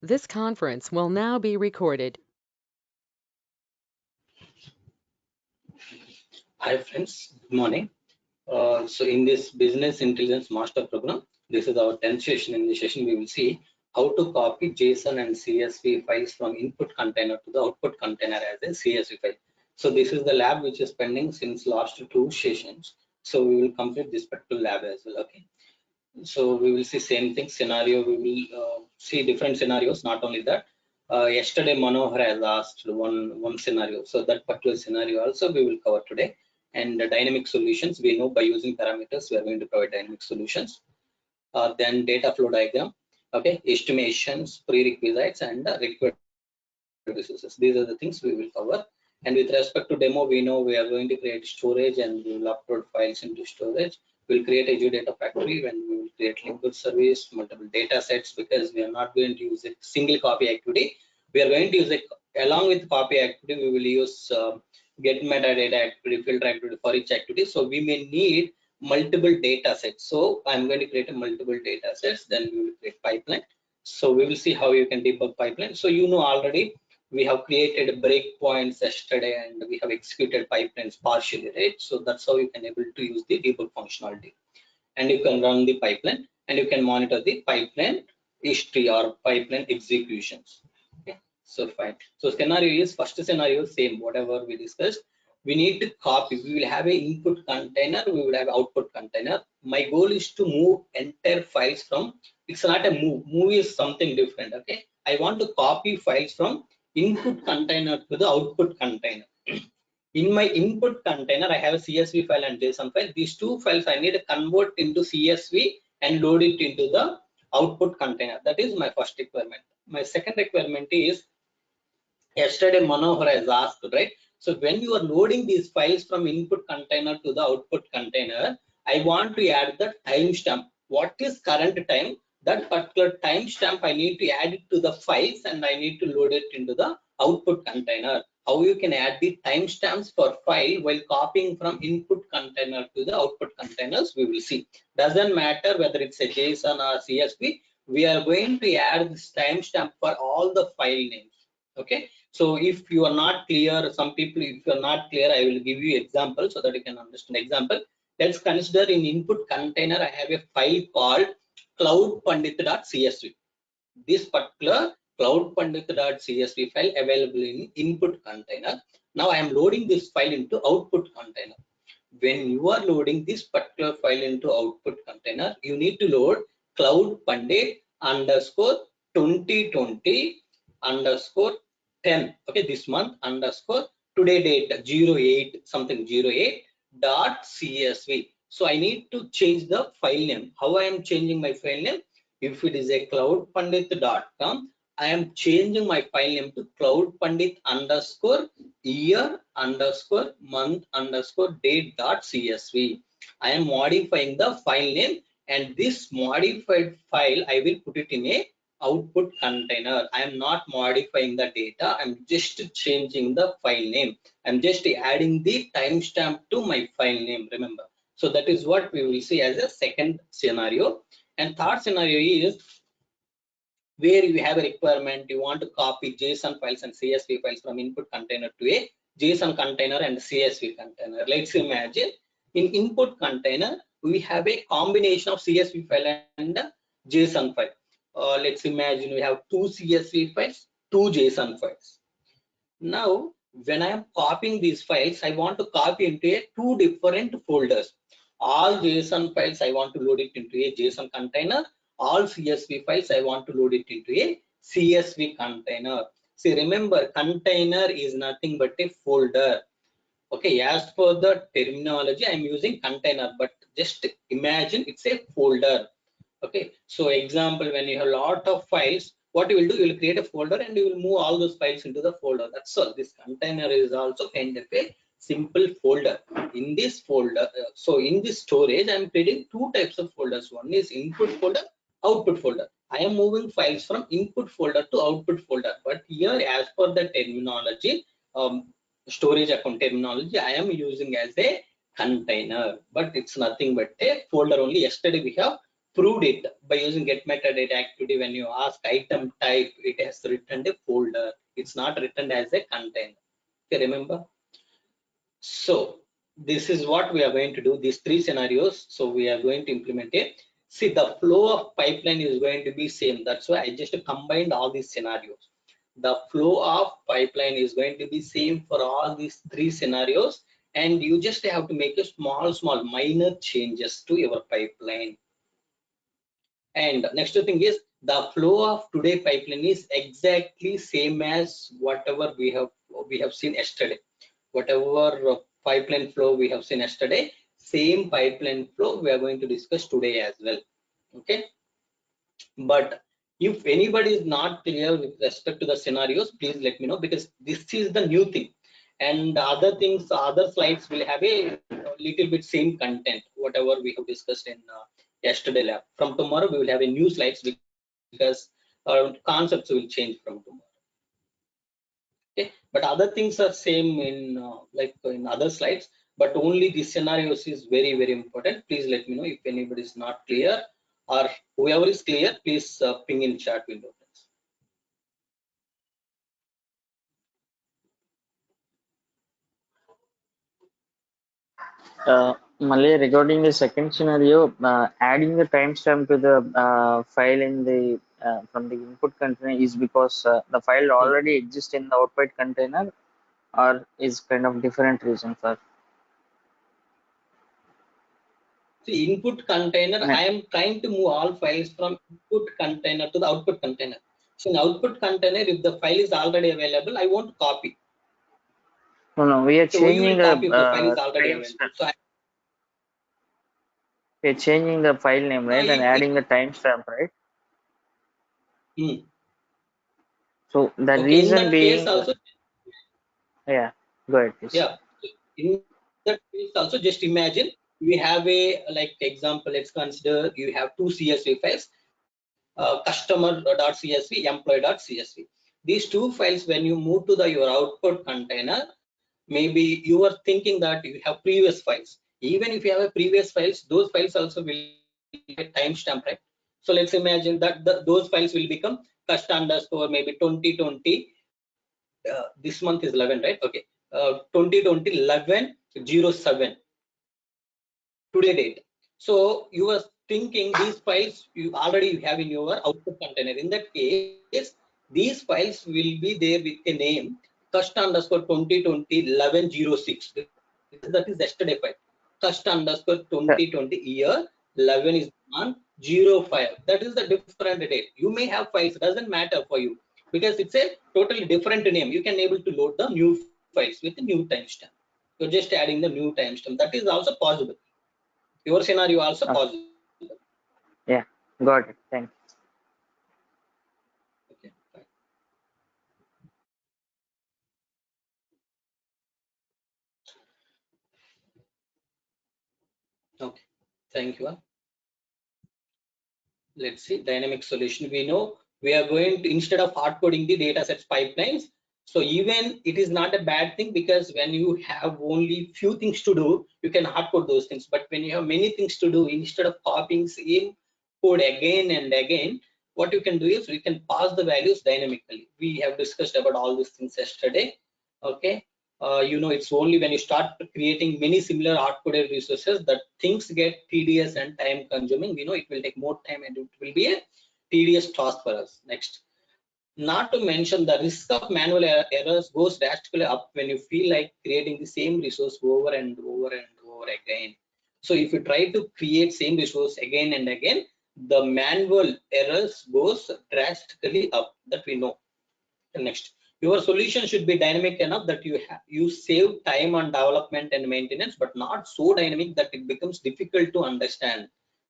This conference will now be recorded. Hi friends, good morning. So in this business intelligence master program, this is our 10th session. In this session, we will see how to copy JSON and CSV files from input container to the output container as a CSV file. So this is the lab which is pending since last 2 sessions. So we will complete this particular lab as well. Okay. So we will see same thing scenario. We will see different scenarios. Not only that, yesterday Manohar has asked one scenario. So that particular scenario also we will cover today. And the dynamic solutions, we know by using parameters we are going to provide dynamic solutions. Then data flow diagram, okay, estimations, prerequisites, and required resources. These are the things we will cover. And with respect to demo, we know we are going to create storage and we will upload files into storage. We'll create Azure Data Factory when we will create linked service, multiple data sets, because we are not going to use a single copy activity. We are going to use it along with copy activity. We will use get metadata activity, filter activity for each activity. So we may need multiple data sets. So I'm going to create a multiple data sets. Then we will create pipeline. So we will see how you can debug pipeline. So you know already we have created breakpoints yesterday and we have executed pipelines partially, right? So that's how you can able to use the debug functionality, and you can run the pipeline and you can monitor the pipeline history or pipeline executions. Okay, so fine. So scenario is first scenario same whatever we discussed. We need to copy. We will have a input container, we will have output container. My goal is to move entire files from, it's not a move is something different. Okay, I want to copy files from input container to the output container. In my input container, I have a CSV file and JSON file. These two files I need to convert into CSV and load it into the output container. That is my first requirement. My second requirement is, yesterday Manohar has asked, right? So when you are loading these files from input container to the output container, I want to add the timestamp. What is current time? That particular timestamp I need to add it to the files and I need to load it into the output container. How you can add the timestamps for file while copying from input container to the output containers, we will see. Doesn't matter whether it's a JSON or CSV, we are going to add this timestamp for all the file names. Okay, so if you are not clear, some people, if you are not clear, I will give you example so that you can understand. Example, let's consider in input container I have a file called cloudpandit.csv. This particular cloudpandit.csv file available in input container. Now I am loading this file into output container. When you are loading this particular file into output container, you need to load cloudpandit underscore 2020 underscore 10. Okay, this month underscore today date 08 something 08 dot csv. So I need to change the file name. How I am changing my file name? If it is a cloudpandit.com, I am changing my file name to cloudpandit underscore year underscore month underscore date dot csv. I am modifying the file name, and this modified file I will put it in a output container. I am not modifying the data, I'm just changing the file name. I'm just adding the timestamp to my file name, remember. So that is what we will see as a second scenario. And third scenario is where you have a requirement, you want to copy JSON files and CSV files from input container to a JSON container and CSV container. Let's imagine in input container, we have a combination of CSV file and JSON file. Let's imagine we have two CSV files, two JSON files. Now, when I am copying these files, I want to copy into two different folders. All JSON files, I want to load it into a JSON container. All CSV files, I want to load it into a CSV container. See, remember, container is nothing but a folder. Okay, as per the terminology, I'm using container, but just imagine it's a folder. Okay, so example, when you have a lot of files, what you will do, you will create a folder and you will move all those files into the folder. That's all. This container is also kind of a simple folder. In this folder, so in this storage, I'm creating two types of folders. One is input folder, output folder. I am moving files from input folder to output folder, but here, as per the terminology, storage account terminology, I am using as a container, but it's nothing but a folder only. Yesterday we have proved it by using get metadata activity. When you ask item type, it has written a folder. It's not written as a container. Okay, remember? So this is what we are going to do, these three scenarios. So we are going to implement it. See, the flow of pipeline is going to be same. That's why I just combined all these scenarios. The flow of pipeline is going to be same for all these three scenarios, and you just have to make a small minor changes to your pipeline. And next thing is the flow of today pipeline is exactly same as whatever we have seen yesterday. Whatever pipeline flow we have seen yesterday, same pipeline flow we are going to discuss today as well. Okay, but if anybody is not clear with respect to the scenarios, please let me know, because this is the new thing, and the other things, other slides will have a little bit same content whatever we have discussed in yesterday lab. From tomorrow we will have a new slides, because concepts will change from tomorrow. Okay, but other things are same in like in other slides, but only the scenarios is very important. Please let me know if anybody is not clear, or whoever is clear, please ping in chat window. Malay, regarding the second scenario, adding the timestamp to the file in the from the input container is because the file already exists in the output container, or is kind of different reason for? See, input container, I am trying to move all files from input container to the output container. So in output container, if the file is already available, I won't copy. No, we are So you changing will copy if the file the is already available. So we are changing the file name, right, and adding the timestamp, right? So the okay, in reason that case being, also, yeah, go ahead, please. yeah, in that case also, just imagine we have a, like example, let's consider you have two CSV files, customer.csv, employee.csv. These two files, when you move to the your output container, maybe you are thinking that you have previous files. Even if you have a previous files, those files also will get timestamp, right? So let's imagine that those files will become cust underscore maybe 2020. This month is 11, right? Okay, 2020 11/07 today date. So you are thinking these files you already have in your output container. In that case, these files will be there with a name cust underscore 2020 11/06. That is yesterday file. Cust underscore 2020 year 11 is month 05. That is the different date. You may have files, doesn't matter for you, because it's a totally different name. You can able to load the new files with the new timestamp. You're just adding the new timestamp. That is also possible. Your scenario also possible. Yeah, got it. Thank you. Okay, fine. Okay, thank you. Let's see, dynamic solution. We know we are going to, instead of hard coding the datasets pipelines, so even it is not a bad thing, because when you have only few things to do, you can hard code those things. But when you have many things to do, instead of copying same code again and again, what you can do is we can pass the values dynamically. We have discussed about all these things yesterday. Okay, you know, it's only when you start creating many similar hard-coded resources that things get tedious and time consuming. We know it will take more time and it will be a tedious task for us. Next, not to mention the risk of manual errors goes drastically up when you feel like creating the same resource over and over and over again. So if you try to create same resource again and again, the manual errors goes drastically up, that we know. Next, your solution should be dynamic enough that you save time on development and maintenance, but not so dynamic that it becomes difficult to understand.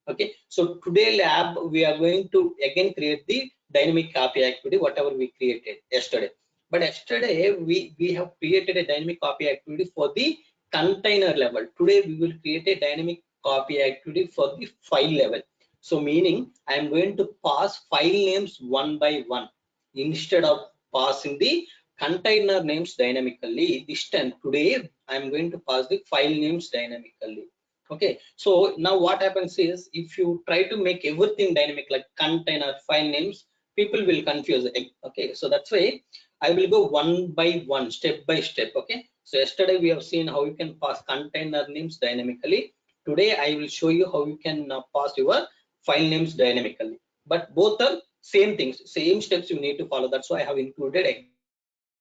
Okay, so today lab we are going to again create the dynamic copy activity, whatever we created yesterday. But yesterday we have created a dynamic copy activity for the container level. Today we will create a dynamic copy activity for the file level. So meaning I am going to pass file names one by one instead of passing the container names dynamically. This time today I am going to pass the file names dynamically. Okay, so now what happens is, if you try to make everything dynamic like container, file names, people will confuse it. Okay, so that's why I will go one by one, step by step. Okay, so yesterday we have seen how you can pass container names dynamically. Today I will show you how you can pass your file names dynamically, but both are same things, same steps you need to follow. That's why I have included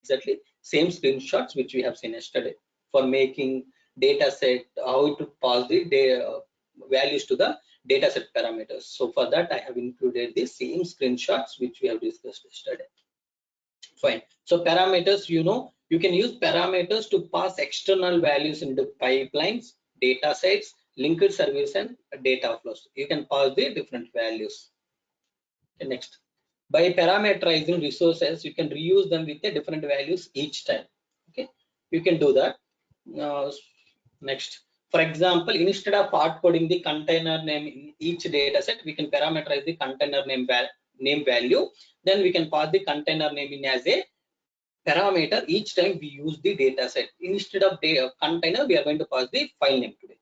exactly same screenshots which we have seen yesterday for making data set, how to pass the values to the dataset parameters. So for that I have included the same screenshots which we have discussed yesterday. Fine. So parameters, you can use parameters to pass external values into pipelines, data sets, linked service, and data flows. You can pass the different values. Okay, next, by parameterizing resources, you can reuse them with the different values each time. Okay, you can do that. Next, for example, instead of hard coding the container name in each data set, we can parameterize the container name value. Then we can pass the container name in as a parameter each time we use the data set. Instead of container, we are going to pass the file name today.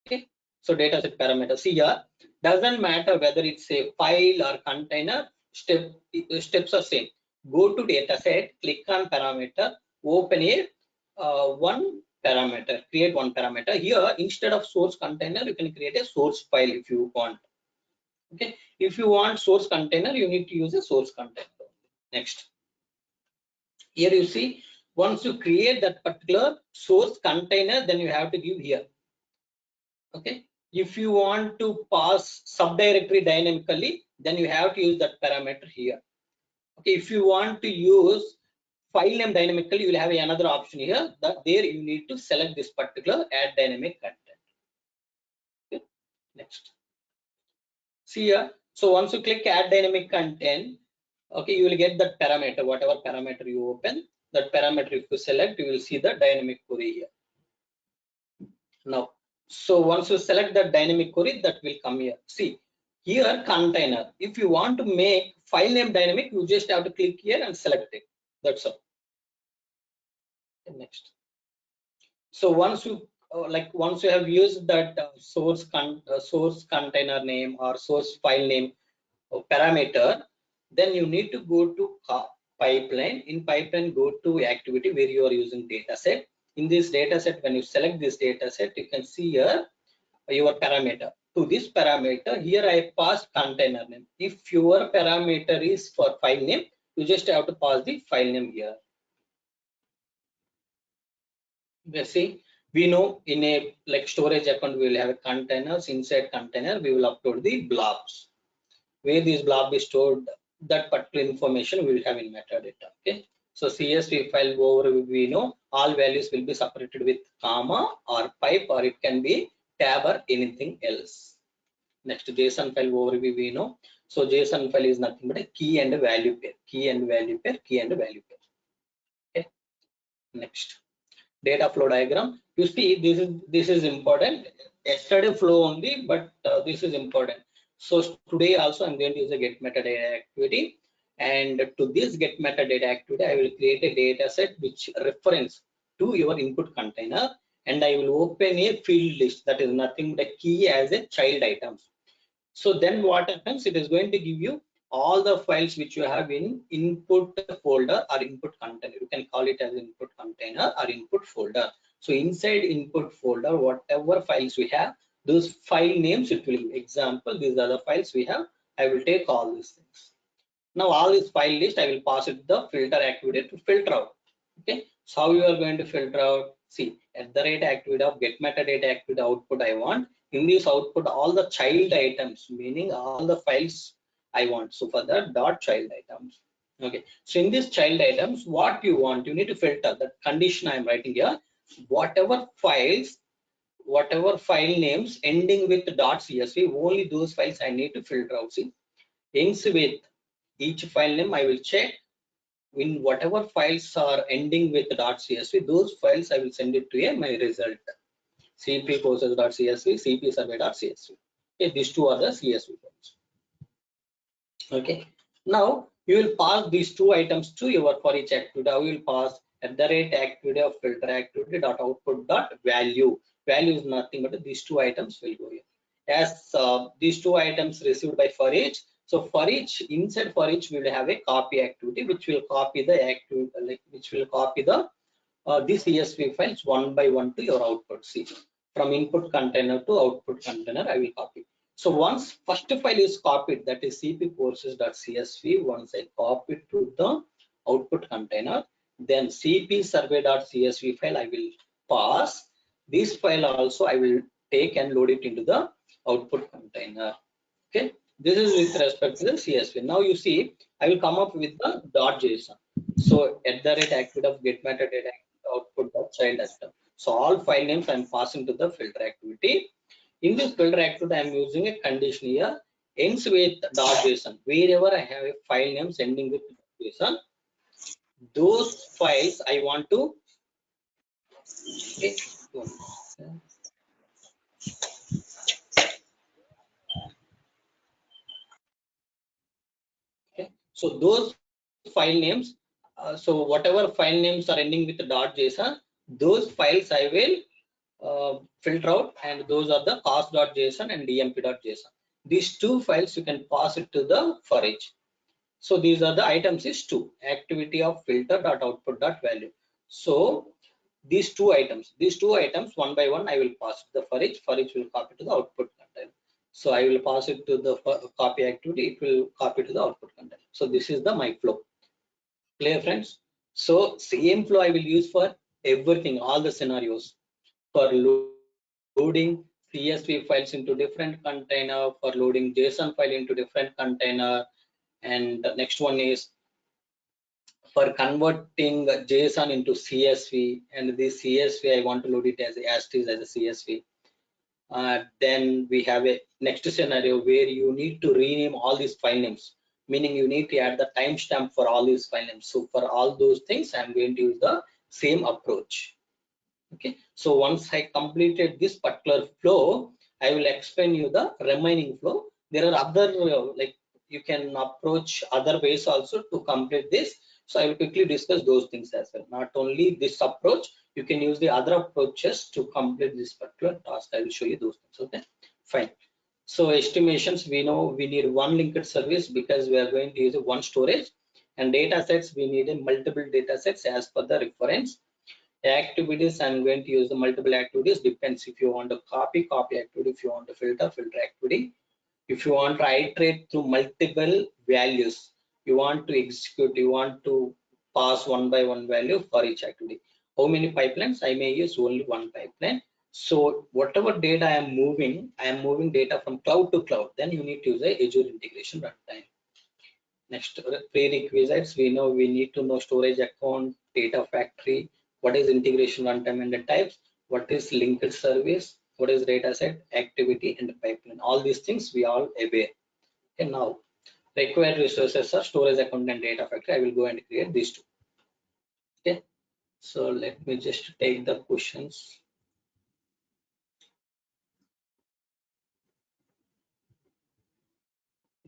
Okay, so data set parameter. See here, doesn't matter whether it's a file or container, steps are same. Go to data set, click on parameter, open a one parameter, create one parameter. Here, instead of source container, you can create a source file if you want. Okay, if you want source container, you need to use a source container. Next, here you see, once you create that particular source container, then you have to give here. Okay, if you want to pass subdirectory dynamically, then you have to use that parameter here. Okay, if you want to use file name dynamically, you will have another option here. That there you need to select this particular add dynamic content. Okay, next, see here. So once you click add dynamic content, okay, you will get that parameter, whatever parameter you open, that parameter if you select, you will see the dynamic query here. Now, so once you select the dynamic query, that will come here. See here, container. If you want to make file name dynamic, you just have to click here and select it. That's all. Okay, next. So once you once you have used that source container name or source file name parameter, then you need to go to pipeline. In pipeline, go to activity where you are using dataset. In this dataset, when you select this dataset, you can see here your parameter. To this parameter, here I pass container name. If your parameter is for file name, you just have to pass the file name here. You see, we know in a storage account we will have a containers. Inside container we will upload the blobs. Where this blob is stored, that particular information we will have in metadata. Okay, so CSV file overview, we know all values will be separated with comma or pipe, or it can be tab or anything else. Next, JSON file overview, we know. So JSON file is nothing but a key and a value pair, key and value pair, key and value pair. Okay, next, data flow diagram. You see, this is important. Yesterday flow only, but this is important. So today also I'm going to use a get metadata activity, and to this get metadata activity I will create a data set which reference to your input container, and I will open a field list that is nothing but a key as a child items. So then what happens, it is going to give you all the files which you have in input folder or input container. You can call it as input container or input folder. So inside input folder, whatever files we have, those file names it will give. Example, these are the files we have. I will take all these things. Now all this file list I will pass it the filter activity to filter out. Okay, so how you are going to filter out? See, at the rate activity of get metadata activity output I want. In this output, all the child items, meaning all the files I want. So for that, dot child items. Okay, so in this child items, what you want, you need to filter that condition I am writing here. Whatever files, whatever file names ending with .csv, only those files I need to filter out. See, ends with each file name I will check. In whatever files are ending with .csv, those files I will send it to my result. cp process.csv, cp survey.csv. Okay, these two are the CSV files. Okay, now you will pass these two items to your for each activity. How you will pass at the rate activity of filter activity dot output dot value. value is nothing but these two items will go here. As these two items received by for each, so for each, inside for each we will have a copy activity which will copy the these CSV files one by one to your output. See, from input container to output container I will copy. So once first file is copied, that is cpcourses.csv, once I copy to the output container, then cpsurvey.csv file I will pass. This file also I will take and load it into the output container. Okay, this is with respect to the CSV. Now you see, I will come up with the .json. So at the rate activity of get metadata output child item. So all file names I'm passing to the filter activity. In this filter activity, I'm using a condition here ends with .json. Wherever I have a file names ending with .json, those files I want to so those file names, so whatever file names are ending with .json, those files I will filter out, and those are the cost.json and dmp.json. These two files you can pass it to the for each. So these are the items is two activity of filter.output.value. So these two items one by one I will pass to the for each will copy to the output container. So I will pass it to the copy activity, it will copy to the output container. So this is the my flow. Clear, friends? So same flow I will use for everything, all the scenarios, for loading CSV files into different container, for loading JSON file into different container, and the next one is for converting JSON into CSV, and this CSV I want to load it as it is as a CSV. Then we have a next scenario where you need to rename all these file names, meaning you need to add the timestamp for all these file names. So for all those things, I'm going to use the same approach. Okay, so once I completed this particular flow, I will explain you the remaining flow. There are other like you can approach other ways also to complete this. So I will quickly discuss those things as well. Not only this approach, you can use the other approaches to complete this particular task. I will show you those things. Okay, fine. So estimations, we know we need one linked service because we are going to use one storage, and data sets we need a multiple data sets as per the reference. Activities, I'm going to use the multiple activities, depends if you want to copy activity, if you want to filter activity, if you want to iterate through multiple values, you want to execute, you want to pass one by one value for each activity. How many pipelines? I may use only one pipeline. So whatever data I am moving data from cloud to cloud, then you need to use a Azure Integration Runtime. Next, prerequisites, we know we need to know storage account, data factory, what is integration runtime and the types, what is linked service, what is dataset, activity, and pipeline. All these things we all aware. Okay, now required resources are storage account and data factory. I will go and create these two. Okay, so let me just take the questions.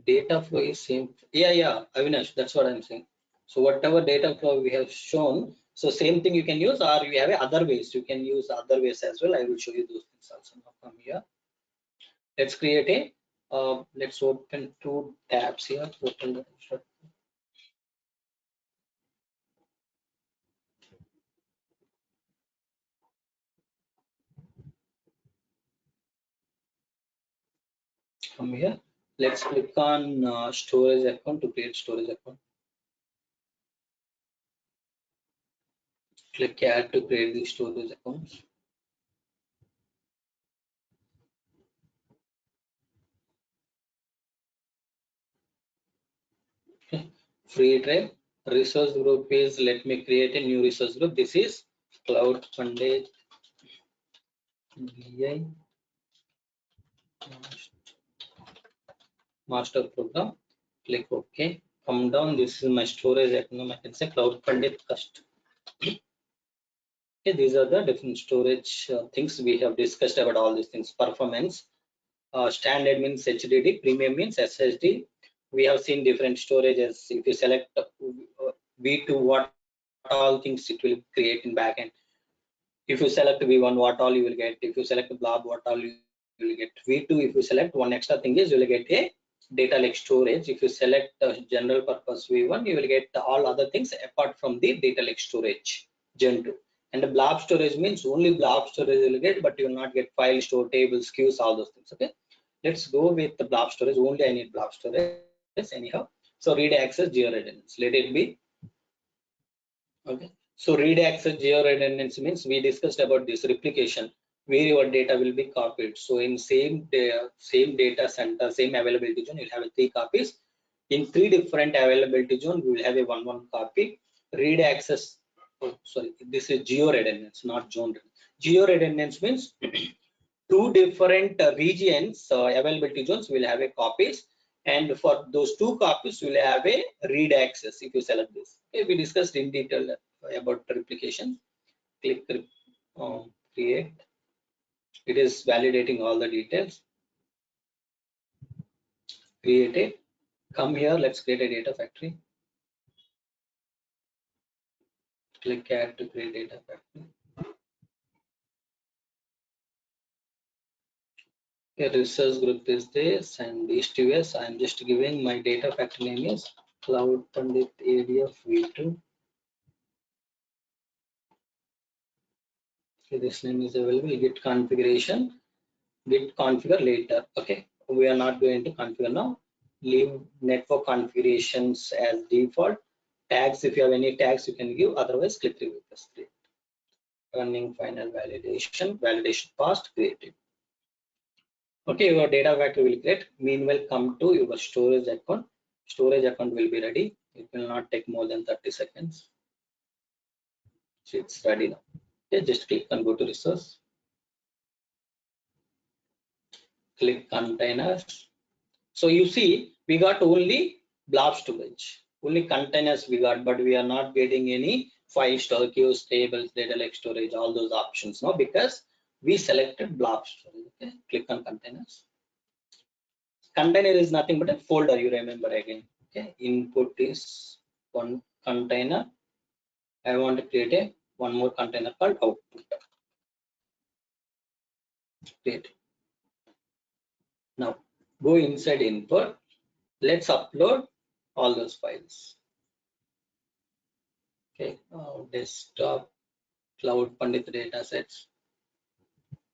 Data flow is same. Yeah, Avinash, that's what I'm saying. So whatever data flow we have shown, so same thing you can use, or you have other ways. You can use other ways as well. I will show you those things also. Now from here, let's create a. Let's open two tabs here. From here, let's click on storage account to create storage account. Click add to create the storage accounts. Okay. Free drive resource group is, let me create a new resource group. This is cloud funded BI master program. Click OK. Come down. This is my storage account. I can say cloud funded cust. Okay, these are the different storage things we have discussed about all these things. Performance, standard means HDD, premium means SSD. We have seen different storages. If you select V2, what all things it will create in backend. If you select v1, what all you will get. If you select blob, what all you will get. v2, if you select, one extra thing is you will get a data lake storage. If you select general purpose v1, you will get all other things apart from the data lake storage gen 2. And the blob storage means only blob storage you will get, but you will not get file store, tables, queues, all those things. Okay, let's go with the blob storage. Only I need blob storage anyhow. So read access geo redundancy, let it be. Okay, so read access geo redundancy means we discussed about this replication where your data will be copied. So in same data center, same availability zone, you'll have 3 copies. In 3 different availability zone, we will have a 1 copy. Read access, oh, sorry, this is geo redundancy, not zone. Geo redundancy means 2 different regions availability zones will have a copies, and for those 2 copies will have a read access if you select this. Okay, we discussed in detail about replication. Click create. It is validating all the details. Create it. Come here, let's create a data factory. Click add to create data factory. A resource group is this, and these 2s. I'm just giving my data factory name is Cloud Pandit ADF v2. Okay, this name is available. Git configuration, git configure later. Okay, we are not going to configure now. Leave network configurations as default. Tags, if you have any tags, you can give. Otherwise, click review plus create. Running final validation, validation passed, created. Okay, your data factory will create. Meanwhile, come to your storage account. Storage account will be ready. It will not take more than 30 seconds. So it's ready now. Okay, just click and go to resource. Click containers. So you see, we got only blob storage, only containers we got, but we are not getting any file store, queues, tables, data lake storage, all those options now because we selected blob storage. Okay, click on containers. Container is nothing but a folder, you remember again. Okay, input is one container. I want to create one more container called output. Create. Now go inside input. Let's upload all those files. Okay, desktop Cloud Pandit datasets.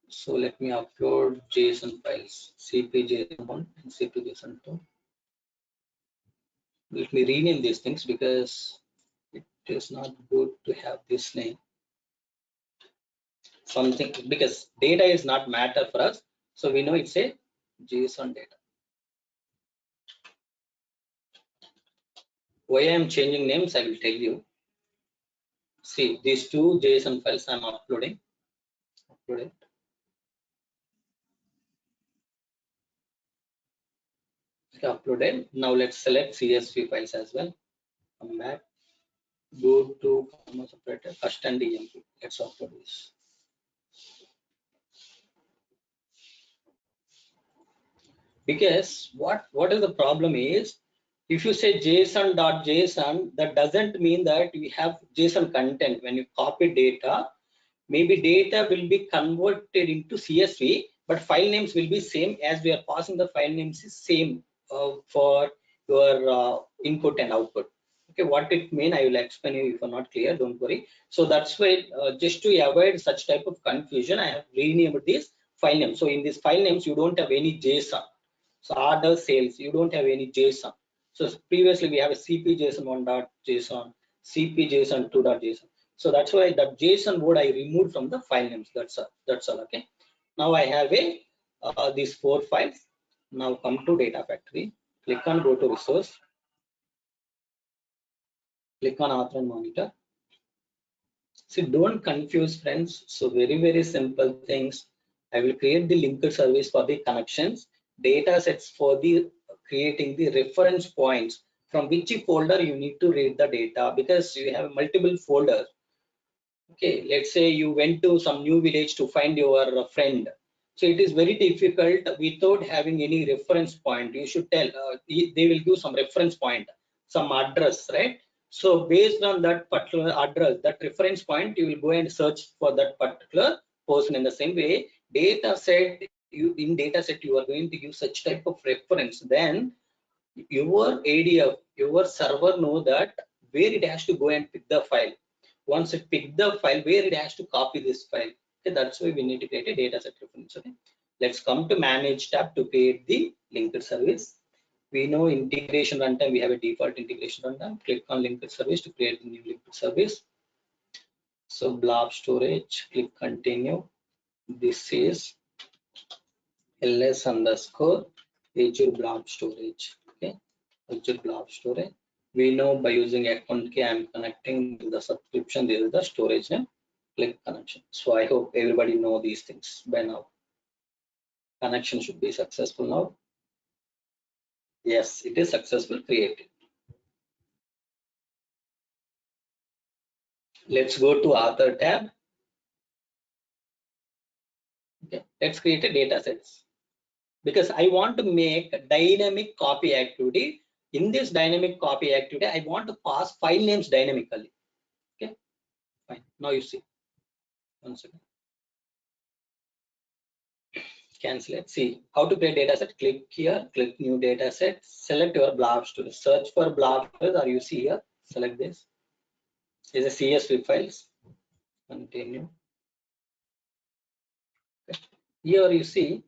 So let me upload JSON files, cpjson1 and cpjson2. Let me rename these things because it is not good to have this name. Something because data is not matter for us, so we know it's a JSON data. Why I am changing names, I will tell you. See, these 2 JSON files I am uploading. Upload it. Okay, uploaded. Now let's select CSV files as well. Come back. Go to comma separator, first and DMP. Let's upload this. Because what is the problem is, if you say JSON.json, that doesn't mean that we have JSON content. When you copy data, maybe data will be converted into CSV, but file names will be same as we are passing the file names is same for your input and output. Okay, what it mean, I will explain you if you're not clear, don't worry. So that's why just to avoid such type of confusion, I have renamed this file name. So in these file names, you don't have any JSON. So order sales, you don't have any JSON. So previously we have a cpjson1.json, cpjson2.json. So that's why that JSON word I removed from the file names. That's all. Okay. Now I have a these 4 files. Now come to data factory. Click on go to resource. Click on author and monitor. See, don't confuse friends. So very simple things. I will create the linked service for the connections, data sets for the creating the reference points from which folder you need to read the data, because you have multiple folders. Okay, let's say you went to some new village to find your friend. So it is very difficult without having any reference point. You should tell they will give some reference point, some address, right? So based on that particular address, that reference point, you will go and search for that particular person. In the same way, dataset, in dataset you are going to use such type of reference. Then your ADF, your server know that where it has to go and pick the file. Once it pick the file, where it has to copy this file. Okay, that's why we need to create a dataset reference. Okay, let's come to manage tab to create the linked service. We know integration runtime, we have a default integration runtime. Click on linked service to create the new linked service. So blob storage, click continue. This is ls underscore Azure blob storage. Okay, Azure blob storage. We know by using account key, I'm connecting to the subscription. This is the storage name. Click connection. So I hope everybody know these things by now. Connection should be successful now. Yes, it is successful created. Let's go to author tab. Okay, let's create a data sets because I want to make a dynamic copy activity. In this dynamic copy activity, I want to pass file names dynamically. Okay, fine. Now you see. One second. Cancel it. See how to create data set. Click here, click new data set, select your blob storage, search for blob storage, or you see here, select this. Is a CSV files. Continue. Okay. Here you see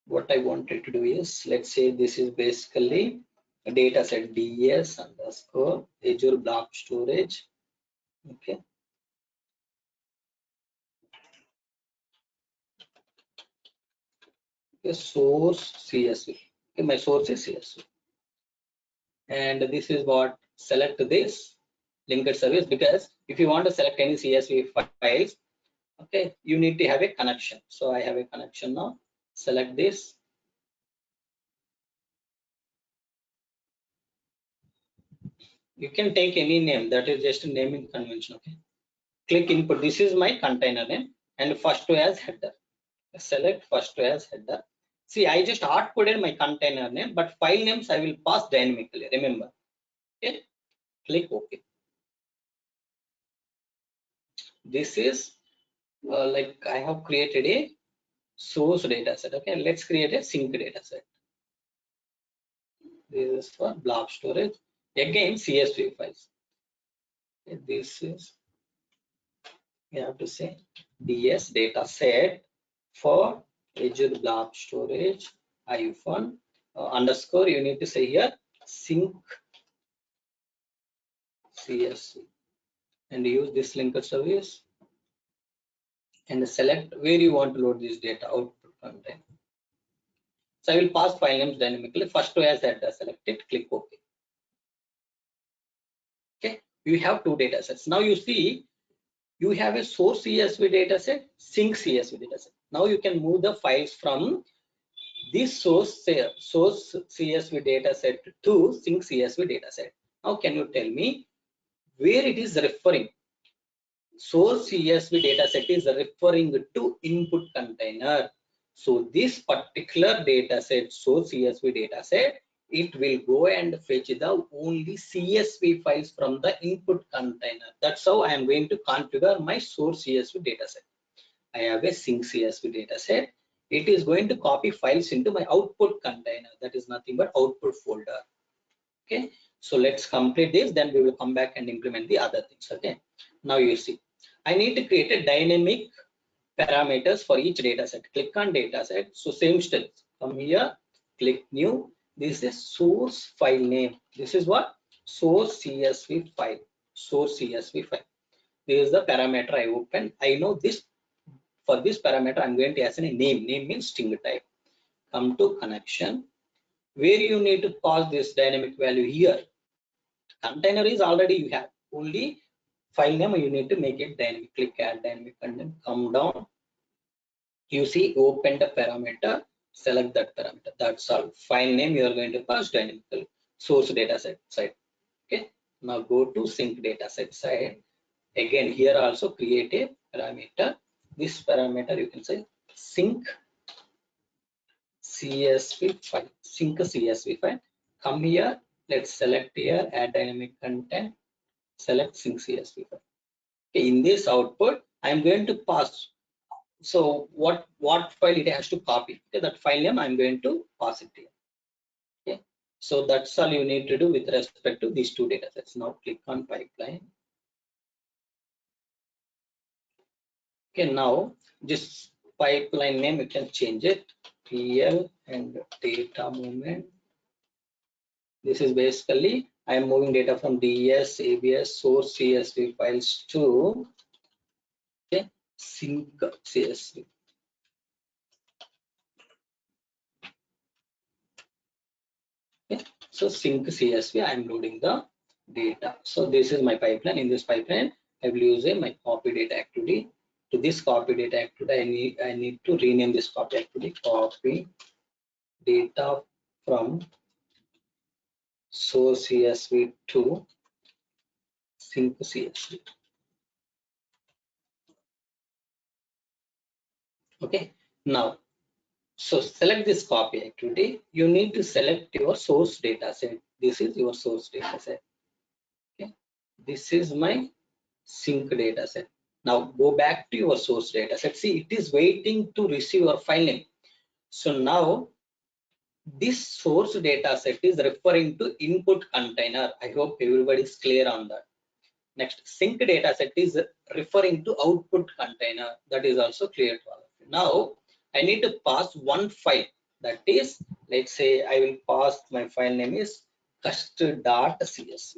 what I wanted to do is, let's say this is basically a data set ds underscore Azure blob storage. Okay. Okay, source CSV. Okay, my source is CSV. And this is what, select this linked service, because if you want to select any CSV files, okay, you need to have a connection. So I have a connection now. Select this. You can take any name, that is just a naming convention. Okay. Click input. This is my container name and first two as header. Select first two as header. See, I just outputted my container name, but file names I will pass dynamically. Remember. Okay. Click OK. This is like I have created a source data set. Okay, let's create a sync data set. This is for blob storage. Again, CSV files. Okay, this is, you have to say ds data set for Azure blob storage hyphen underscore. You need to say here sync CSV and use this linker service and select where you want to load this data output content. So I will pass file names dynamically. First two as header, select it, click OK. Okay, you have two data sets. Now you see you have a source CSV data set, sync CSV data set. Now you can move the files from this source CSV data set to sync CSV data set. Now can you tell me where it is referring? Source CSV data set is referring to input container. So this particular data set, source CSV data set, it will go and fetch the only CSV files from the input container. That's how I am going to configure my source CSV data set. I have a sync CSV data set. It is going to copy files into my output container. That is nothing but output folder. Okay, so let's complete this, then we will come back and implement the other things. Okay, now you see I need to create a dynamic parameters for each data set. Click on data set. So same steps, come here, click new. This is source file name. This is what? Source CSV file. Source CSV file. This is the parameter I open. I know this. For this parameter, I'm going to assign a name. Name means string type. Come to connection. Where you need to pass this dynamic value here. Container is already you have. Only file name you need to make it dynamic. Click add dynamic content. Come down. You see open the parameter. Select that parameter. That's all. File name you are going to pass dynamically. Source data set side. Okay. Now go to sync data set side. Again here also create a parameter. This parameter you can say sync CSV file. Sync CSV file. come here, let's select here, add dynamic content, select sync CSV file. Okay, in this output, I'm going to pass. So what file it has to copy? Okay, that file name I'm going to pass it here. Okay, so that's all you need to do with respect to these two data sets. Now click on pipeline. Okay, now this pipeline name you can change it, PL and data movement. This is basically I am moving data from DS, ABS, source CSV files to sync CSV. Okay, so sync CSV, I am loading the data. So this is my pipeline. In this pipeline, I will use my copy data activity. To this copy data activity, I need to rename this copy activity. Copy data from source CSV to sync CSV. Okay, now so select this copy activity. You need to select your source data set. This is your source data set. Okay, this is my sync data set. Now go back to your source data set. See, it is waiting to receive your file name. So now this source data set is referring to input container. I hope everybody is clear on that. Next, sync data set is referring to output container. That is also clear to all of you. Now I need to pass one file. That is, let's say I will pass my file name is cust.csv.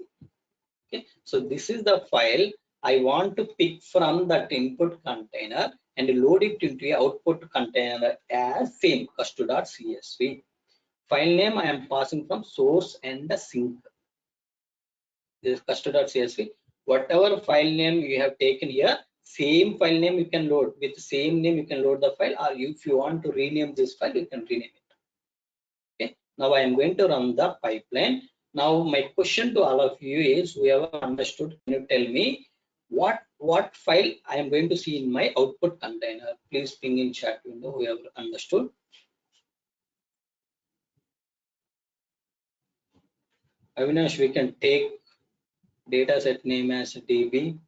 Okay, so this is the file I want to pick from that input container and load it into a output container as same cust.csv. File name I am passing from source and the sync. This is cust.csv. Whatever file name you have taken here, same file name you can load. With the same name you can load the file, or if you want to rename this file, you can rename it. Okay, now I am going to run the pipeline. Now my question to all of you is, whoever understood, can you tell me what file I am going to see in my output container? Please ping in chat window whoever understood. Avinash, we can take dataset name as DB.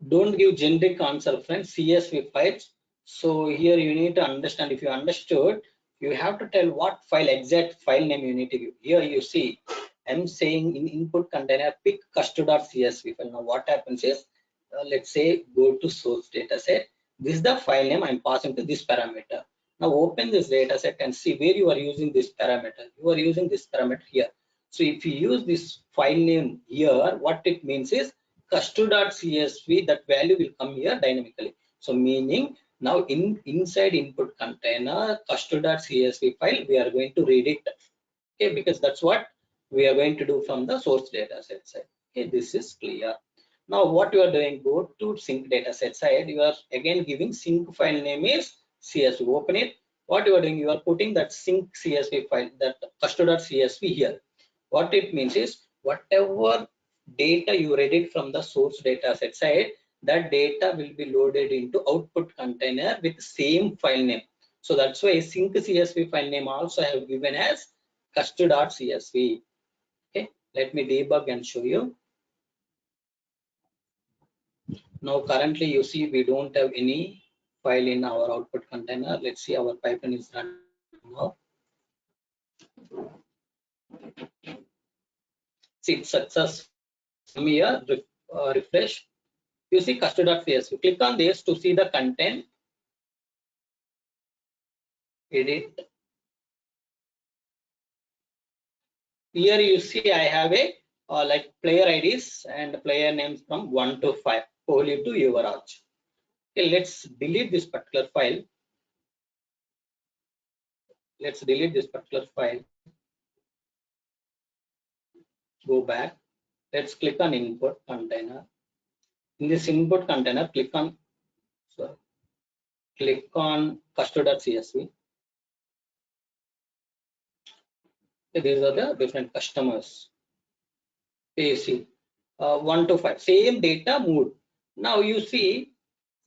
Don't give generic answer, friends. CSV files. So here you need to understand. If you understood, you have to tell what file, exact file name you need to give. Here you see, I'm saying in input container pick cust.csv file. Now what happens is, let's say go to source dataset. This is the file name I'm passing to this parameter. Now open this dataset and see where you are using this parameter. You are using this parameter here. So if you use this file name here, what it means is cust.csv, that value will come here dynamically. So meaning now inside input container cust.csv file, we are going to read it. Okay, because that's what we are going to do from the source data set side. Okay, this is clear. Now what you are doing, go to sync data set side. You are again giving sync file name is CSV. Open it. What you are doing, you are putting that sync CSV file, that cust.csv here. What it means is, whatever data you read it from the source data set side, that data will be loaded into output container with same file name. So that's why sync CSV file name also I have given as cust.csv. Okay, let me debug and show you. Now currently you see we don't have any file in our output container. Let's see, our pipeline is running now. See, success. Come here, refresh. You see cust.csv. Click on this to see the content. Edit. Here you see I have a like player IDs and player names from 1 to 5. Kohli to Yuvraj. Okay, let's delete this particular file. let's delete this particular file. Go back. Let's click on input container. In this input container, click on custom.csv. These are the different customers. You see, 1 to 5, same data moved. Now you see,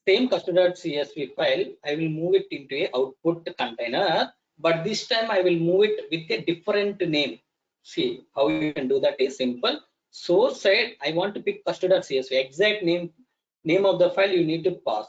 same custom.csv file, I will move it into a output container, but this time I will move it with a different name. See how you can do that is simple. Source side, I want to pick custom.csv, exact name of the file you need to pass.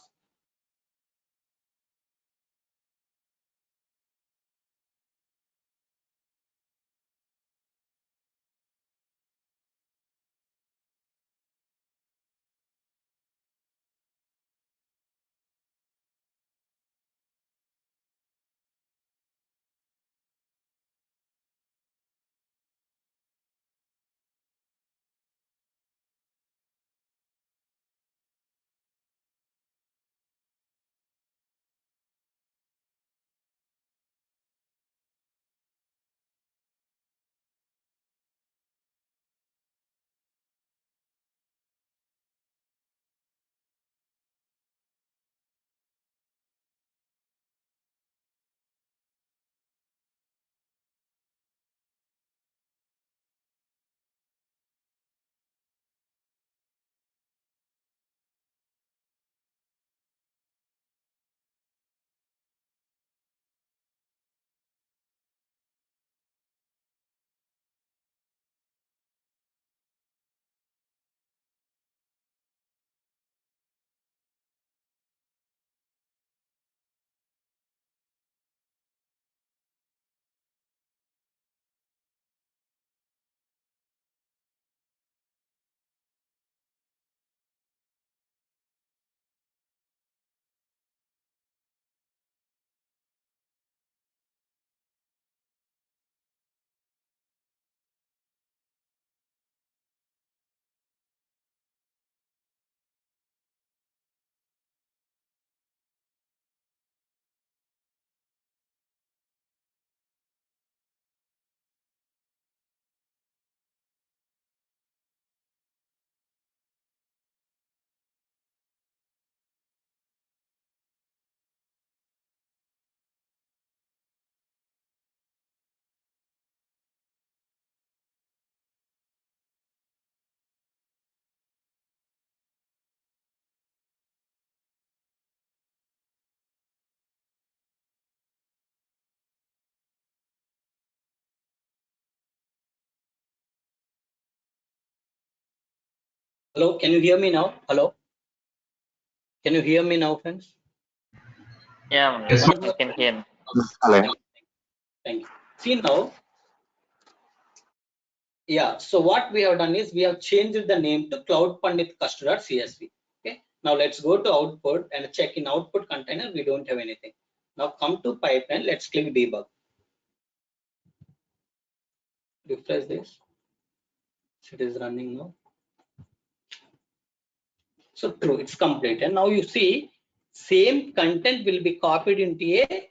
Hello, can you hear me now? Hello, can you hear me now, friends? Yeah, Yes, you can hear me. Hello. Thank you. See now, yeah, so what we have done is we have changed the name to Cloud Pandit Custom.csv. Okay, now let's go to output and check in output container. We don't have anything. Now come to pipeline. Let's click debug. Refresh this. It is running now. So true, it's complete. And now you see, same content will be copied into a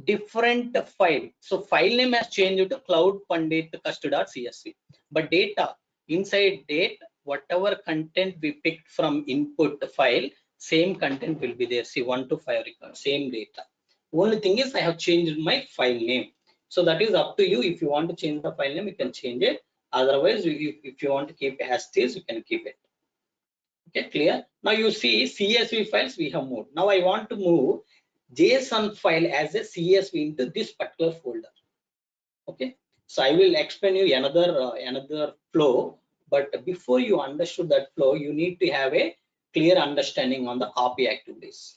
different file. So file name has changed to Cloud Pandit Custom.csv. But data inside date, whatever content we picked from input file, same content will be there. See 1 to 5 record, same data. Only thing is I have changed my file name. So that is up to you. If you want to change the file name, you can change it. Otherwise, if you want to keep it as is, you can keep it. Okay, clear? Now you see CSV files we have moved. Now I want to move JSON file as a CSV into this particular folder. Okay, so I will explain you another flow, but before you understood that flow, you need to have a clear understanding on the copy activities.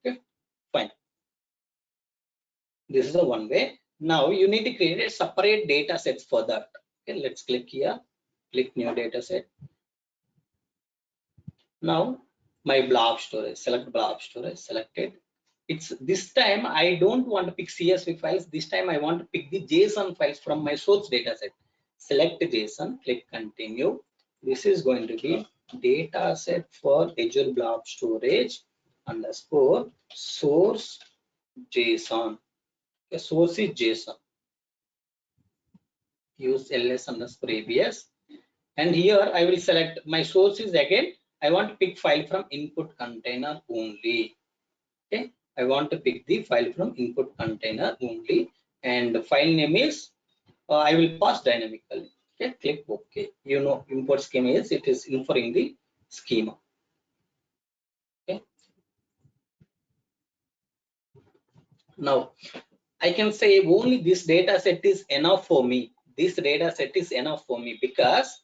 Okay, fine. This is the one way. Now you need to create a separate data sets for that. Okay, let's click here, click new data set. Now my blob storage, select blob storage, selected. It's this time I don't want to pick CSV files. This time I want to pick the JSON files from my source dataset. Select JSON, click continue. This is going to be dataset for Azure blob storage underscore source JSON. Okay, source is JSON. Use ls_abs, and here I will select my source is again. I want to pick file from input container only. Okay, I want to pick the file from input container only, and the file name is I will pass dynamically. Okay, click OK. You know, import schema is it is inferring the schema. Okay, now I can say only this data set is enough for me. This data set is enough for me because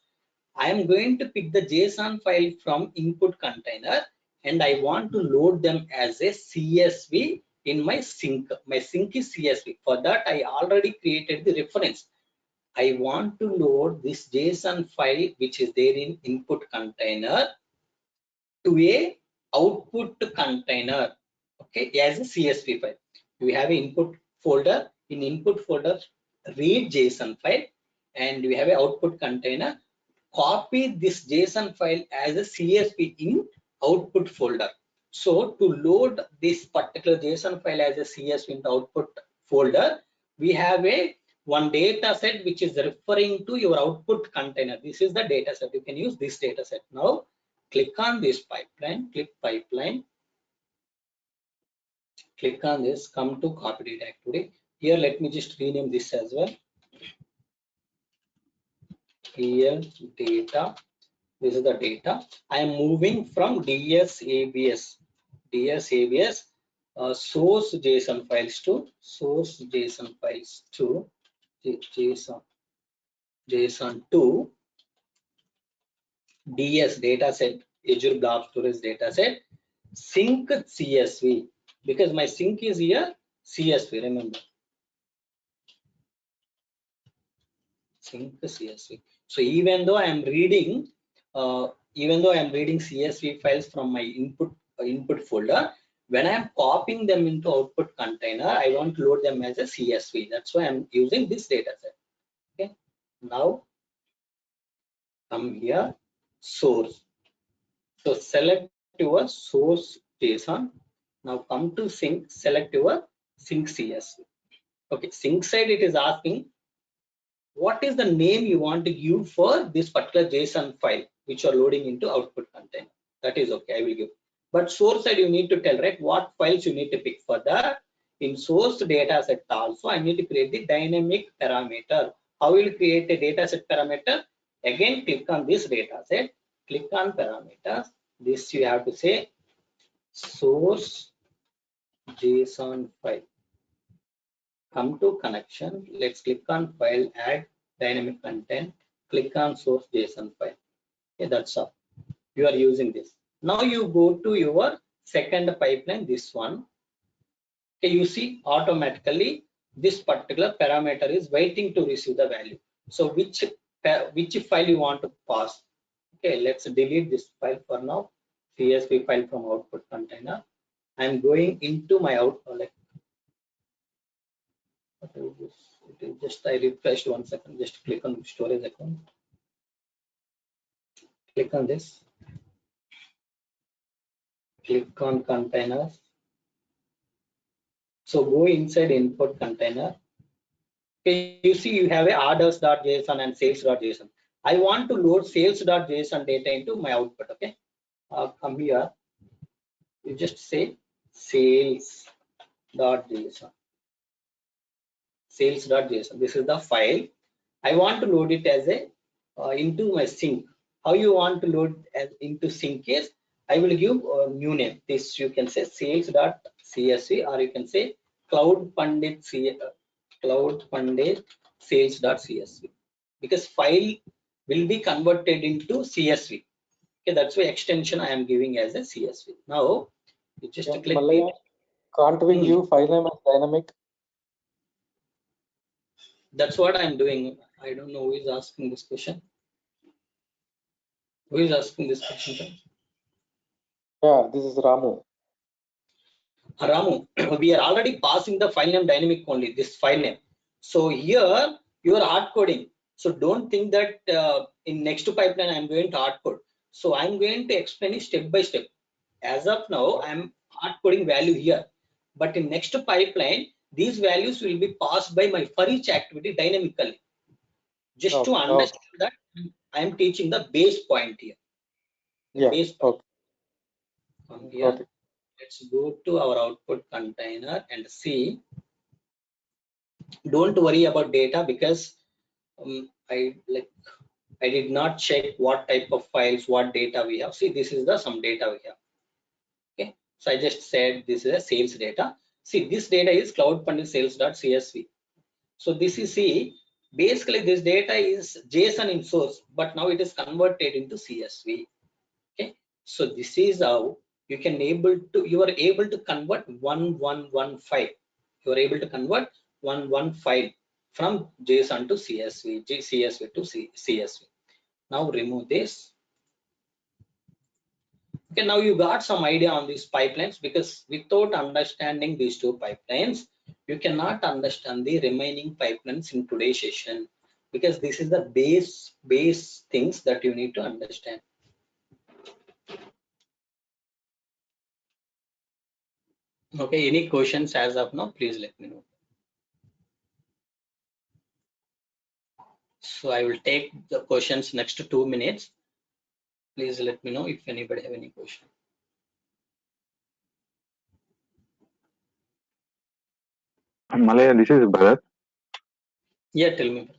I am going to pick the JSON file from input container and I want to load them as a CSV in my sink. My sink is CSV. For that, I already created the reference. I want to load this JSON file which is there in input container to a output container, okay, as a CSV file. We have an input folder. In input folder, read JSON file, and we have an output container. Copy this JSON file as a CSV in output folder. So to load this particular JSON file as a CSV in the output folder, we have a one data set which is referring to your output container. This is the data set. You can use this data set. Now click on this pipeline, click pipeline, click on this, come to copy data activity. Here let me just rename this as well. Here data, this is the data. I am moving from DSABS source JSON files to JSON to DS dataset, Azure blob storage dataset, sink CSV, because my sink is here CSV, remember, sink CSV. So even though I am reading CSV files from my input folder, when I am copying them into output container, I want to load them as a CSV. That's why I'm using this data set. Okay, now come here, source. So select your source JSON. Now come to sink, select your sink CSV. Okay, sink side it is asking what is the name you want to give for this particular JSON file which you are loading into output container. That is okay, I will give. But source side you need to tell, right, what files you need to pick. For that, in source data set also I need to create the dynamic parameter. How will create a data set parameter? Again, click on this data set, click on parameters. This you have to say source JSON file. Come to connection. Let's click on file, add dynamic content, click on source JSON file. Okay, that's all. You are using this. Now you go to your second pipeline, this one. Okay, you see automatically this particular parameter is waiting to receive the value. So which file you want to pass? Okay, let's delete this file for now. CSV file from output container. I'm going into my like it is just I refreshed 1 second. Just click on storage account. Click on this. Click on containers. So go inside input container. Okay, you see you have a orders.json and sales.json. I want to load sales.json data into my output. Okay, come here. You just say sales.json. Sales.json. This is the file. I want to load it as a into my sink. How you want to load as into sink is I will give a new name. This you can say sales.csv, or you can say cloud pandit sales.csv, because file will be converted into CSV. Okay, that's why extension I am giving as a CSV. Now you just click Malaya, can't we give file name as dynamic? That's what I'm doing. I don't know who is asking this question. Who is asking this question? Yeah, this is Ramu. Ramu, we are already passing the file name dynamic only, this file name. So here you are hard coding. So don't think that in next pipeline I'm going to hard code. So I'm going to explain it step by step. As of now, I'm hard coding value here. But in next pipeline, these values will be passed by my for each activity dynamically. Just to Okay. understand that, I am teaching the base point here. Yeah. Base point. Okay. From here, Got it. let's go to our output container and see. Don't worry about data because I did not check what type of files, what data we have. See, this is the some data we have. Okay, so I just said this is a sales data. See, this data is cloud funnel sales.csv. So this is, see, basically this data is JSON in source, but now it is converted into CSV. Okay, so this is how you are able to convert one file. You are able to convert one file from JSON to CSV, CSV to CSV. Now remove this. Okay, now you got some idea on these pipelines, because without understanding these two pipelines, you cannot understand the remaining pipelines in today's session, because this is the base things that you need to understand. Okay, any questions as of now, please let me know. So I will take the questions next 2 minutes. Please let me know if anybody have any question. Malaya, this is Bharat. Yeah, tell me.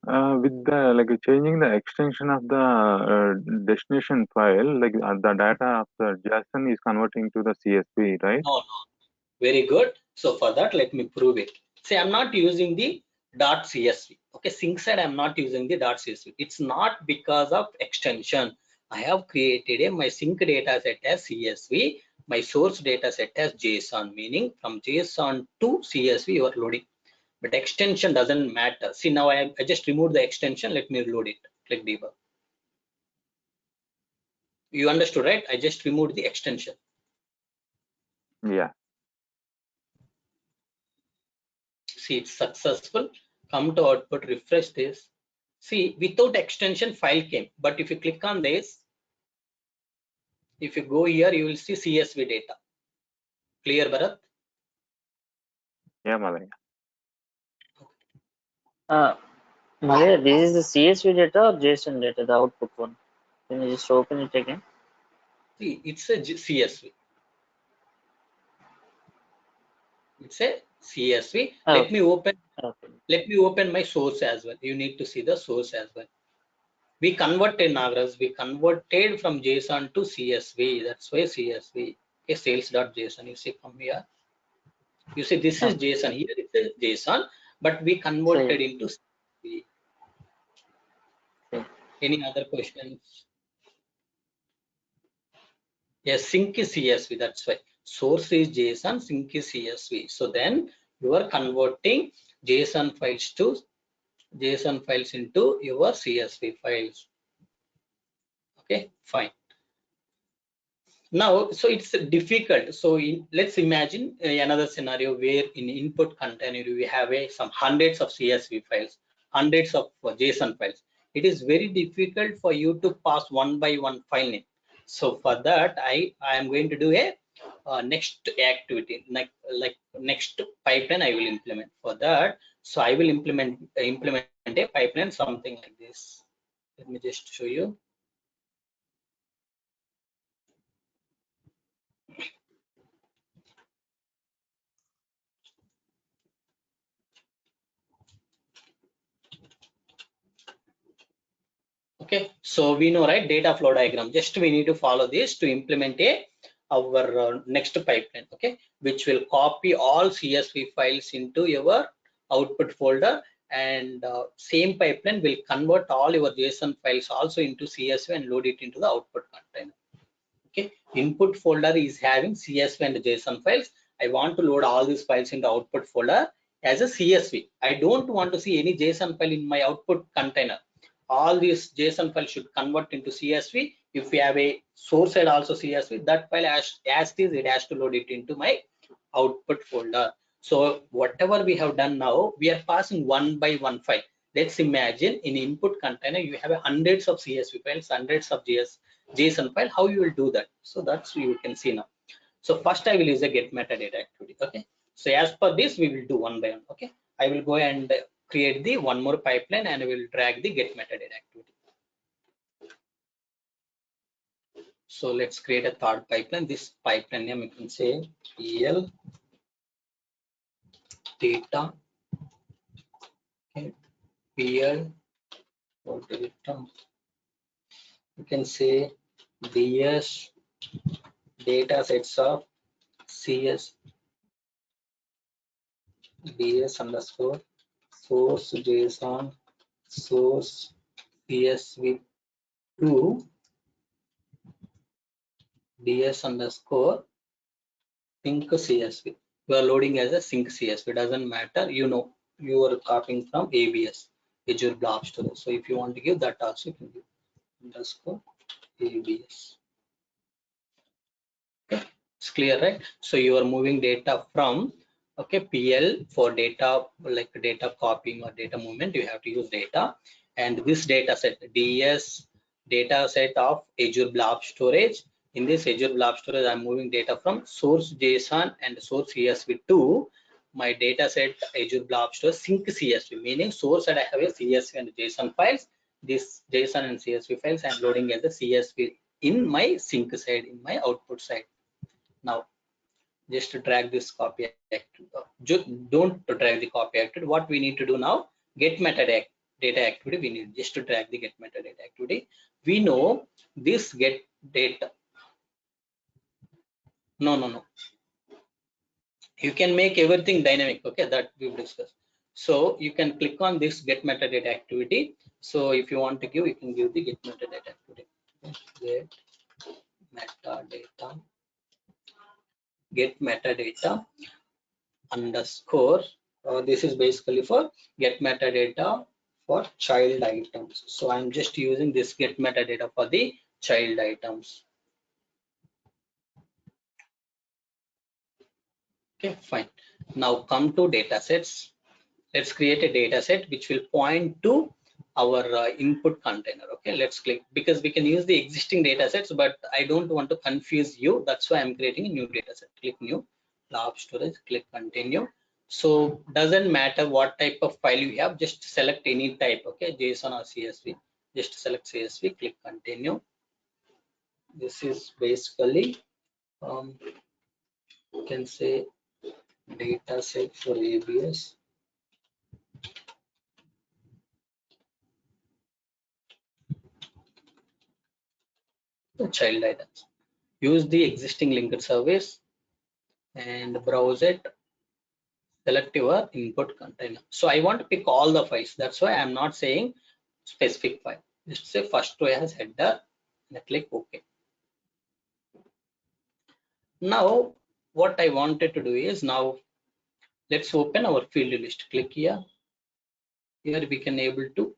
With the changing the extension of the destination file, the data of the JSON is converting to the CSV, right? No, very good. So for that, let me prove it. See, I'm not using the .csv. Okay, sync side, I'm not using the .csv. It's not because of extension. I have created my sync data set as CSV, my source data set as JSON, meaning from JSON to CSV you are loading. But extension doesn't matter. See, now I just removed the extension. Let me load it. Click debug. You understood, right? I just removed the extension. Yeah. See, it's successful. Come to output, refresh this. See, without extension file came, but if you click on this, if you go here, you will see CSV data. Clear, Bharat? Yeah, Malaya. Malaya, this is the CSV data or JSON data, the output one? Can you just open it again? See, it's a CSV. It's a CSV. Okay. Let me open. Okay. Let me open my source as well. You need to see the source as well. We converted, Nagaraj. We converted from JSON to CSV. That's why CSV. Okay, sales.json. You see from here. You see this is JSON. Here it is JSON, but we converted into CSV. Any other questions? Yes, sync is CSV. That's why source is JSON, sync is CSV. So then you are converting JSON files into your CSV files. Okay, fine. Now, so it's difficult. So let's imagine another scenario where in input container we have some hundreds of CSV files, hundreds of JSON files. It is very difficult for you to pass one by one file name. So for that, I am going to do a next activity, like next pipeline I will implement for that. So I will implement a pipeline something like this. Let me just show you. Okay, so we know, right, data flow diagram. Just we need to follow this to implement our next pipeline. Okay, which will copy all CSV files into your output folder, and same pipeline will convert all your JSON files also into CSV and load it into the output container. Okay, input folder is having CSV and JSON files. I want to load all these files into output folder as a CSV. I don't want to see any JSON file in my output container. All these JSON files should convert into CSV. If we have a source side also CSV, that file as is, it has to load it into my output folder. So whatever we have done now, we are passing one by one file. Let's imagine in input container you have hundreds of CSV files, hundreds of JSON file. How you will do that? So that's you can see now. So first I will use a get metadata activity. Okay, So as per this, we will do one by one. Okay, I will go and create the one more pipeline and I will drag the get metadata activity. So let's create a third pipeline. This pipeline name you can say PL data. Okay, PL or data. You can say DS datasets of CS DS underscore source JSON source CSV to DS underscore sync CSV. You are loading as a sync CSV, doesn't matter. You know, you are copying from ABS, Azure Blob Storage. So if you want to give that also, you can give underscore ABS. Okay, it's clear, right? So you are moving data from PL for data like data copying or data movement. You have to use data, and this data set DS data set of Azure Blob Storage. In this Azure Blob Storage, I'm moving data from source JSON and source CSV to my data set Azure Blob Storage sync CSV, meaning source and I have a CSV and JSON files. This JSON and CSV files I'm loading as a CSV in my sync side, in my output side. Now, just to drag this copy activity. Don't drag the copy activity. What we need to do now, get metadata activity. We need just to drag the get metadata activity. We know this get data. No. You can make everything dynamic. Okay, that we've discussed. So you can click on this get metadata activity. So if you want to give, you can give the get metadata activity. Get metadata underscore. This is basically for get metadata for child items. So I'm just using this get metadata for the child items. Okay, fine. Now come to datasets. Let's create a dataset which will point to our input container. Okay, let's click, because we can use the existing datasets, but I don't want to confuse you. That's why I'm creating a new dataset. Click new, blob storage, click continue. So doesn't matter what type of file you have, just select any type. Okay, JSON or CSV, just select CSV, click continue. This is basically you can say dataset for ABS. The child items. Use the existing linked service and browse it. Select your input container. So I want to pick all the files. That's why I'm not saying specific file. Just say first row as header and I click OK. Now what I wanted to do is, now let's open our field list. Click here. Here we can able to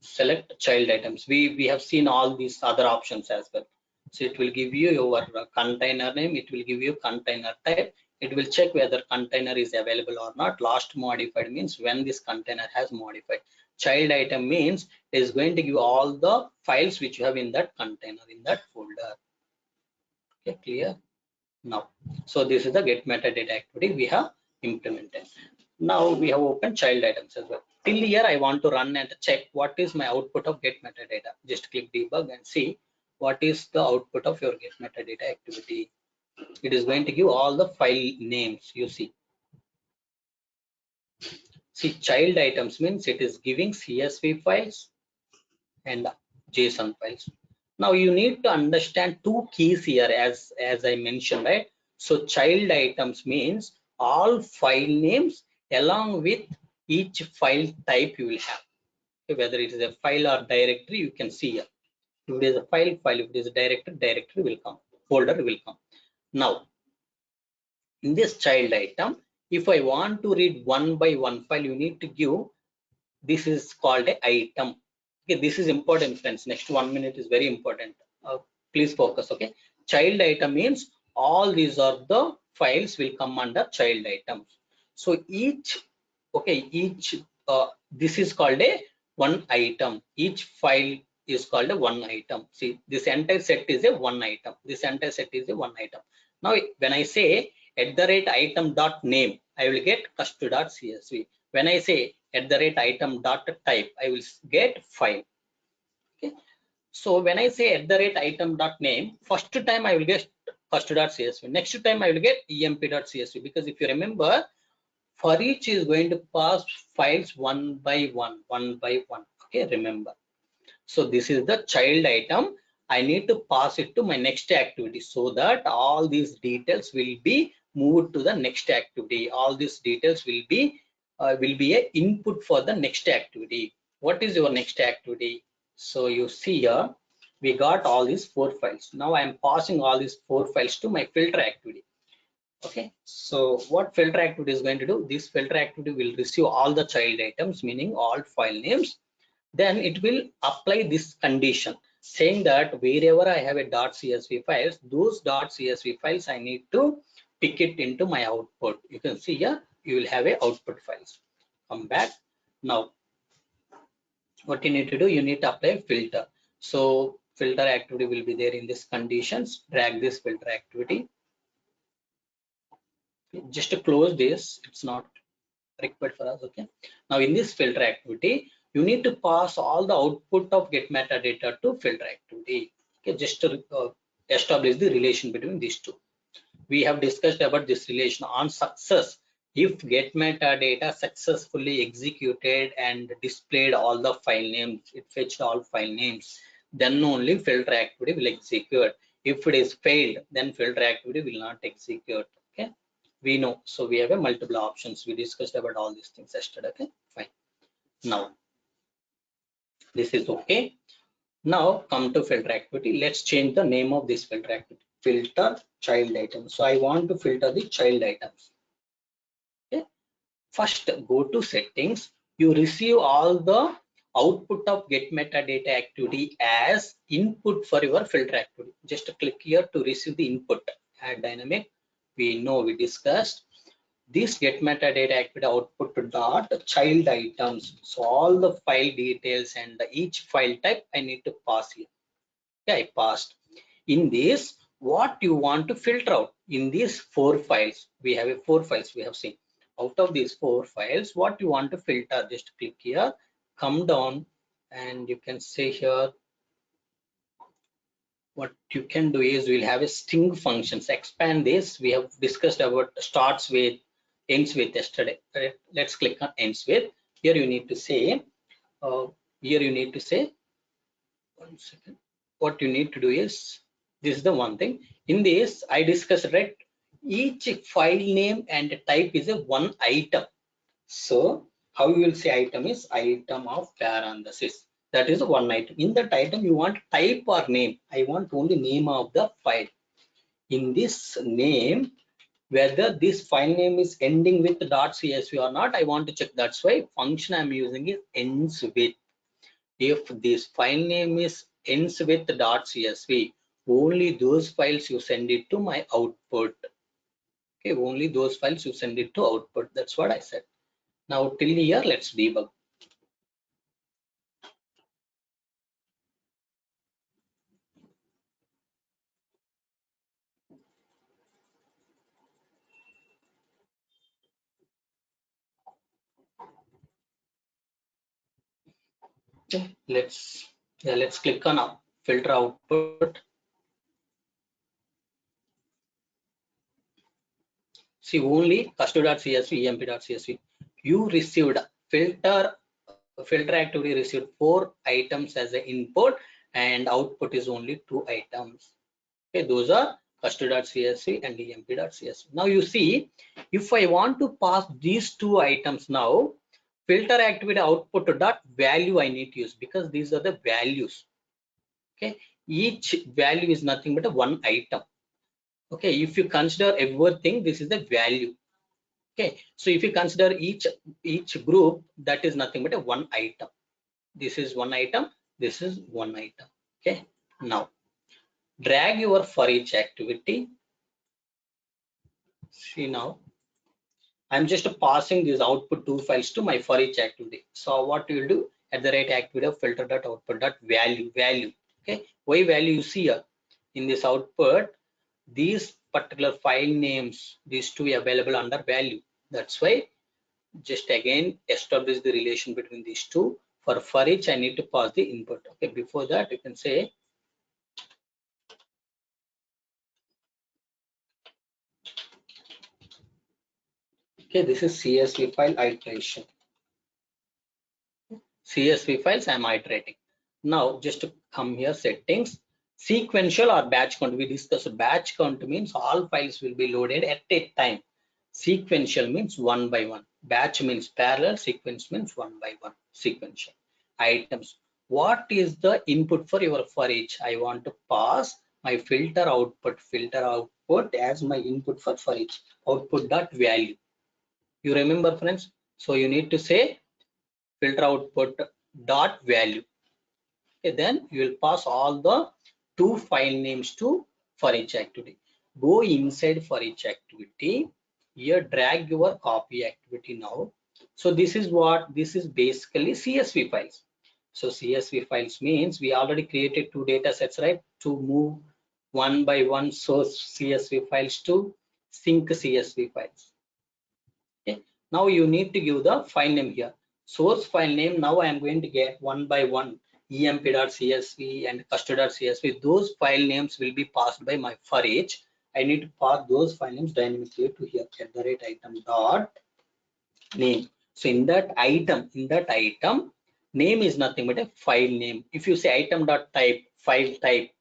select child items. We have seen all these other options as well. So it will give you your container name. It will give you container type. It will check whether container is available or not. Last modified means when this container has modified. Child item means it is going to give all the files which you have in that container, in that folder. Okay, clear? Now, so this is the get metadata activity we have implemented. Now we have opened child items as well. Till here I want to run and check what is my output of get metadata. Just click debug and see what is the output of your get metadata activity. It is going to give all the file names. You see child items means it is giving CSV files and JSON files. Now you need to understand two keys here as I mentioned, right? So child items means all file names along with each file type you will have. Okay, whether it is a file or directory, you can see here. If it is a file, if it is a directory will come, folder will come. Now in this child item, if I want to read one by one file, you need to give, this is called a item. Okay, this is important, friends. Next 1 minute is very important. Please focus. Okay, child item means all these are the files will come under child items. So each this is called a one item. Each file is called a one item. See, this entire set is a one item. This entire set is a one item. Now when I say @item.name, I will get cust.csv. When I say @item.type, I will get file. Okay. So when I say @item.name, first time I will get cust.csv. Next time I will get emp.csv, because if you remember, for each is going to pass files one by one. Okay, remember. So this is the child item. I need to pass it to my next activity so that all these details will be moved to the next activity. All these details will be a input for the next activity. What is your next activity? So you see here, we got all these 4 files. Now I am passing all these 4 files to my filter activity. Okay, so what filter activity is going to do? This filter activity will receive all the child items, meaning all file names. Then it will apply this condition saying that wherever I have a .csv files, those .csv files I need to pick it into my output. You can see here, you will have a output files. Come back. Now what you need to do, you need to apply filter. So filter activity will be there in this conditions. Drag this filter activity. Just to close this, it's not required for us. Okay, now in this filter activity, you need to pass all the output of get metadata to filter activity. Okay, just to establish the relation between these two. We have discussed about this relation on success. If get metadata successfully executed and displayed all the file names, it fetched all file names, then only filter activity will execute. If it is failed, then filter activity will not execute. Okay, we know. So we have a multiple options. We discussed about all these things yesterday. Okay, fine. Now this is okay. Now come to filter activity. Let's change the name of this filter activity. Filter child items. So I want to filter the child items. Okay. First go to settings. You receive all the output of get metadata activity as input for your filter activity. Just click here to receive the input. Add dynamic. We know, we discussed. This get metadata activity output dot child items. So all the file details and each file type I need to pass here. Okay, I passed. In this, what you want to filter out in these 4 files, we have 4 files we have seen. Out of these 4 files, what you want to filter, just click here, come down, and you can say here, what you can do is we'll have a string functions. Expand this. We have discussed about starts with, ends with yesterday. Right? Let's click on ends with. Here you need to say, one second. What you need to do is, this is the one thing. In this, I discussed, right? Each file name and type is a one item. So how you will say item is item of parenthesis. That is one item. In that item, you want type or name. I want only name of the file. In this name, whether this file name is ending with .csv or not, I want to check. That's why function I'm using is ends with. If this file name is ends with .csv, only those files you send it to my output. Okay, only those files you send it to output. That's what I said. Now till here, let's debug. Okay, let's click on filter output. See, only cust.csv, emp.csv. You received filter activity received 4 items as an input, and output is only 2 items. Okay, those are cust.csv and emp.csv. Now you see, if I want to pass these 2 items now, filter activity output dot value I need to use, because these are the values. Okay, each value is nothing but a one item. Okay, if you consider everything, this is the value. Okay, so if you consider each group, that is nothing but a one item. This is one item, this is one item. Okay, now drag your for each activity. See, now I'm just passing these output 2 files to my for each activity. So what you will do, @activity of filter dot output dot value. Okay, why value? You see here in this output, these particular file names, these two available under value. That's why just again establish the relation between these two. For each, I need to pass the input. Okay, before that, you can say okay, this is CSV file iteration. CSV files I'm iterating. Now just to come here, settings, sequential or batch count. We discussed batch count means all files will be loaded at a time. Sequential means one by one. Batch means parallel. Sequence means one by one. Sequential. Items. What is the input for your for each? I want to pass my filter output as my input for each. Output dot value. You remember, friends? So you need to say filter output dot value. Okay, then you will pass all the two file names to for each activity. Go inside for each activity. Here drag your copy activity now. So this is basically CSV files. So CSV files means we already created two data sets, right? To move one by one source CSV files to sync CSV files. Okay, now you need to give the file name here. Source file name, now I am going to get one by one emp.csv and custard.csv. Those file names will be passed by my for each. I need to pass those file names dynamically to here @item dot name. So in that item, name is nothing but a file name. If you say item dot type, file type,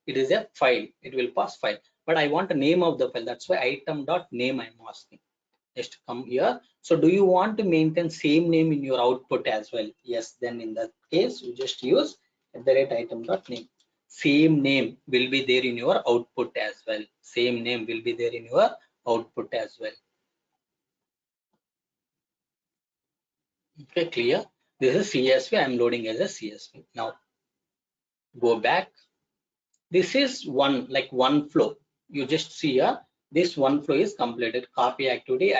it is a file, it will pass file. But I want the name of the file, that's why item dot name I'm asking. Just come here. So do you want to maintain same name in your output as well? Yes, then in that case you just use @item.name. Same name will be there in your output as well. Same name will be there in your output as well. Okay, clear? This is CSV. I'm loading as a CSV. Now go back. This is one flow. You just see here, this one flow is completed. Copy activity,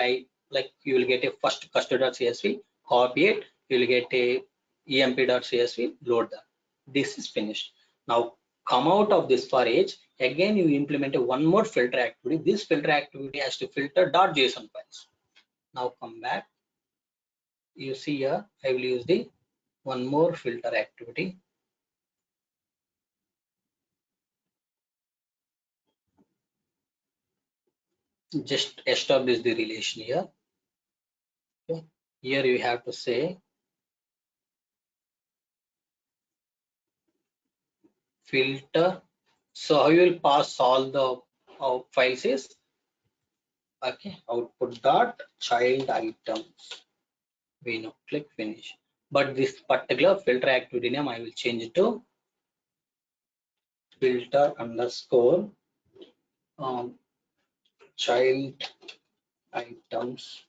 you will get a first custard.csv, copy it, you will get a emp.csv, load that. This is finished. Now come out of this for each. Again, you implement a one more filter activity. This filter activity has to filter .json files. Now come back. You see here, I will use the one more filter activity. Just establish the relation here. Okay. Here you have to say filter. So how you will pass all the files is okay, output dot child items. We know, click finish. But this particular filter activity name I will change it to filter underscore child items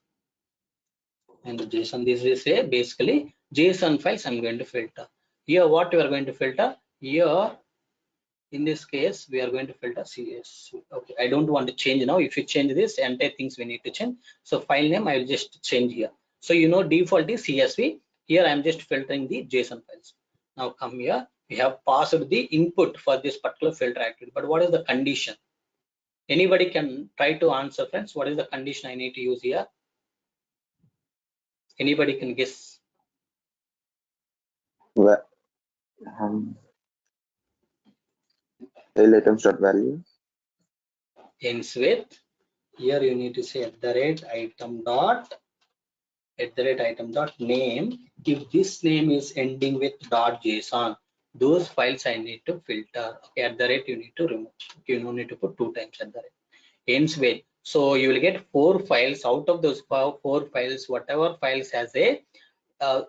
and JSON. This is a basically JSON files I'm going to filter. Here what we are going to filter here. In this case, we are going to filter CSV. Okay, I don't want to change now. If you change this, entire things we need to change. So file name, I will just change here. So you know default is CSV. Here I am just filtering the JSON files. Now come here. We have passed the input for this particular filter activity. But what is the condition? Anybody can try to answer, friends. What is the condition I need to use here? Anybody can guess? Well, tail items dot value. Ends with. Here you need to say @item dot name. If this name is ending with .json, those files I need to filter. Okay, you need to remove. You don't need to put 2 times ends with. So you will get 4 files. Out of those 4 files, whatever files has a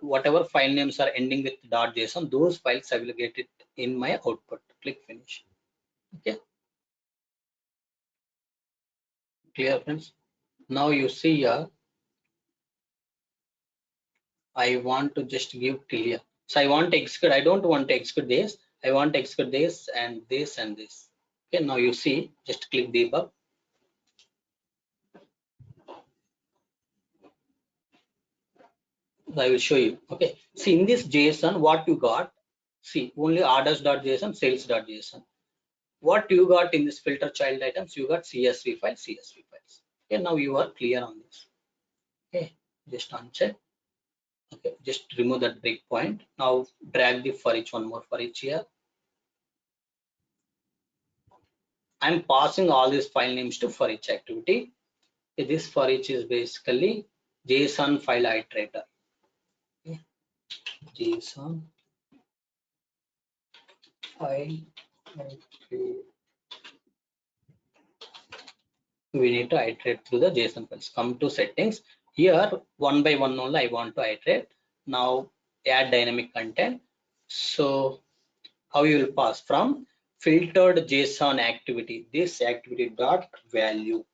whatever file names are ending with .json, those files I will get it in my output. Click finish. Okay, clear, friends? Now you see here. I want to just give clear. So I want to execute. I don't want to execute this. I want to execute this and this and this. Okay, now you see, just click debug. I will show you. Okay, see in this JSON, what you got, see only orders.json, sales.json. what you got in this filter child items, you got CSV files. Okay, now you are clear on this. Okay, just uncheck. Okay, just remove that breakpoint. Now drag the for each, one more for each here. I'm passing all these file names to for each activity. Okay, this for each is basically JSON file iterator. Okay, JSON file iterator. We need to iterate through the JSON files. Come to settings. Here, one by one only I want to iterate. Now add dynamic content. So how you will pass from filtered JSON activity, this activity dot value.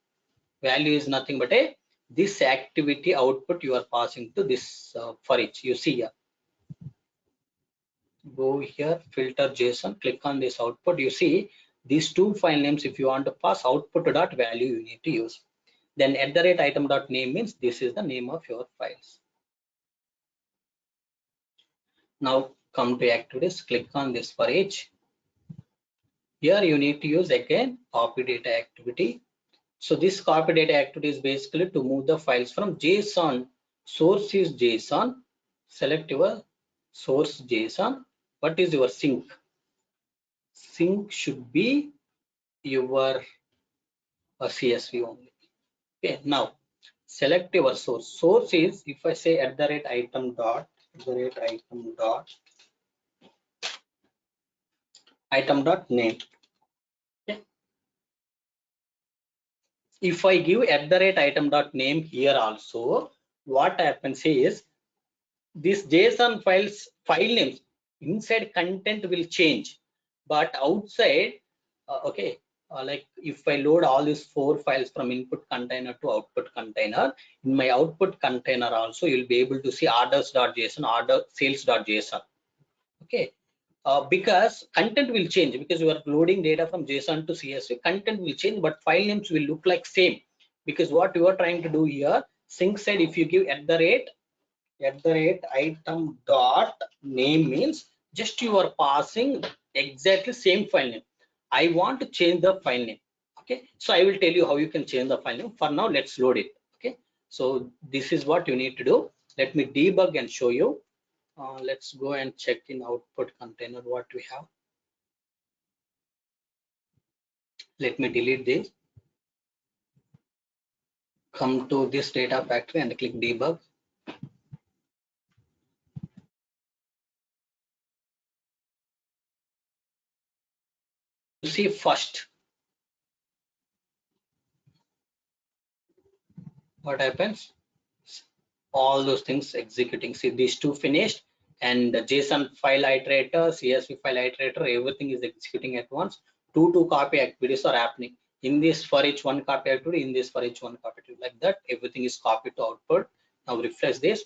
Value is nothing but a this activity output you are passing to this for each. You see here. Go here, filter JSON, click on this output. You see these two file names. If you want to pass output dot value, you need to use. Then @item dot name means this is the name of your files. Now come to activities, click on this for each. Here you need to use again copy data activity. So this copy data activity is basically to move the files from JSON. Source is JSON. Select your source JSON. What is your sync? Sync should be your CSV only. Okay, now select your source. Source is, if I say @item dot item dot name. Okay. If I give @item dot name here also, what happens is this JSON files file names inside content will change, but outside okay, like if I load all these 4 files from input container to output container, in my output container also you'll be able to see orders.json, order sales.json. Okay, because content will change because you are loading data from JSON to CSV. Content will change, but file names will look like same, because what you are trying to do here, sync side, if you give @item dot name means just you are passing exactly same file name. I want to change the file name. Okay, so I will tell you how you can change the file name. For now, let's load it. Okay, so this is what you need to do. Let me debug and show you. Let's go and check in output container what we have. Let me delete this. Come to this data factory and click debug. You see first what happens, all those things executing. See, these two finished, and the JSON file iterator, CSV file iterator, everything is executing at once. Two copy activities are happening. In this for each one copy activity, in this for each one copy activity, like that, everything is copied to output. Now refresh this.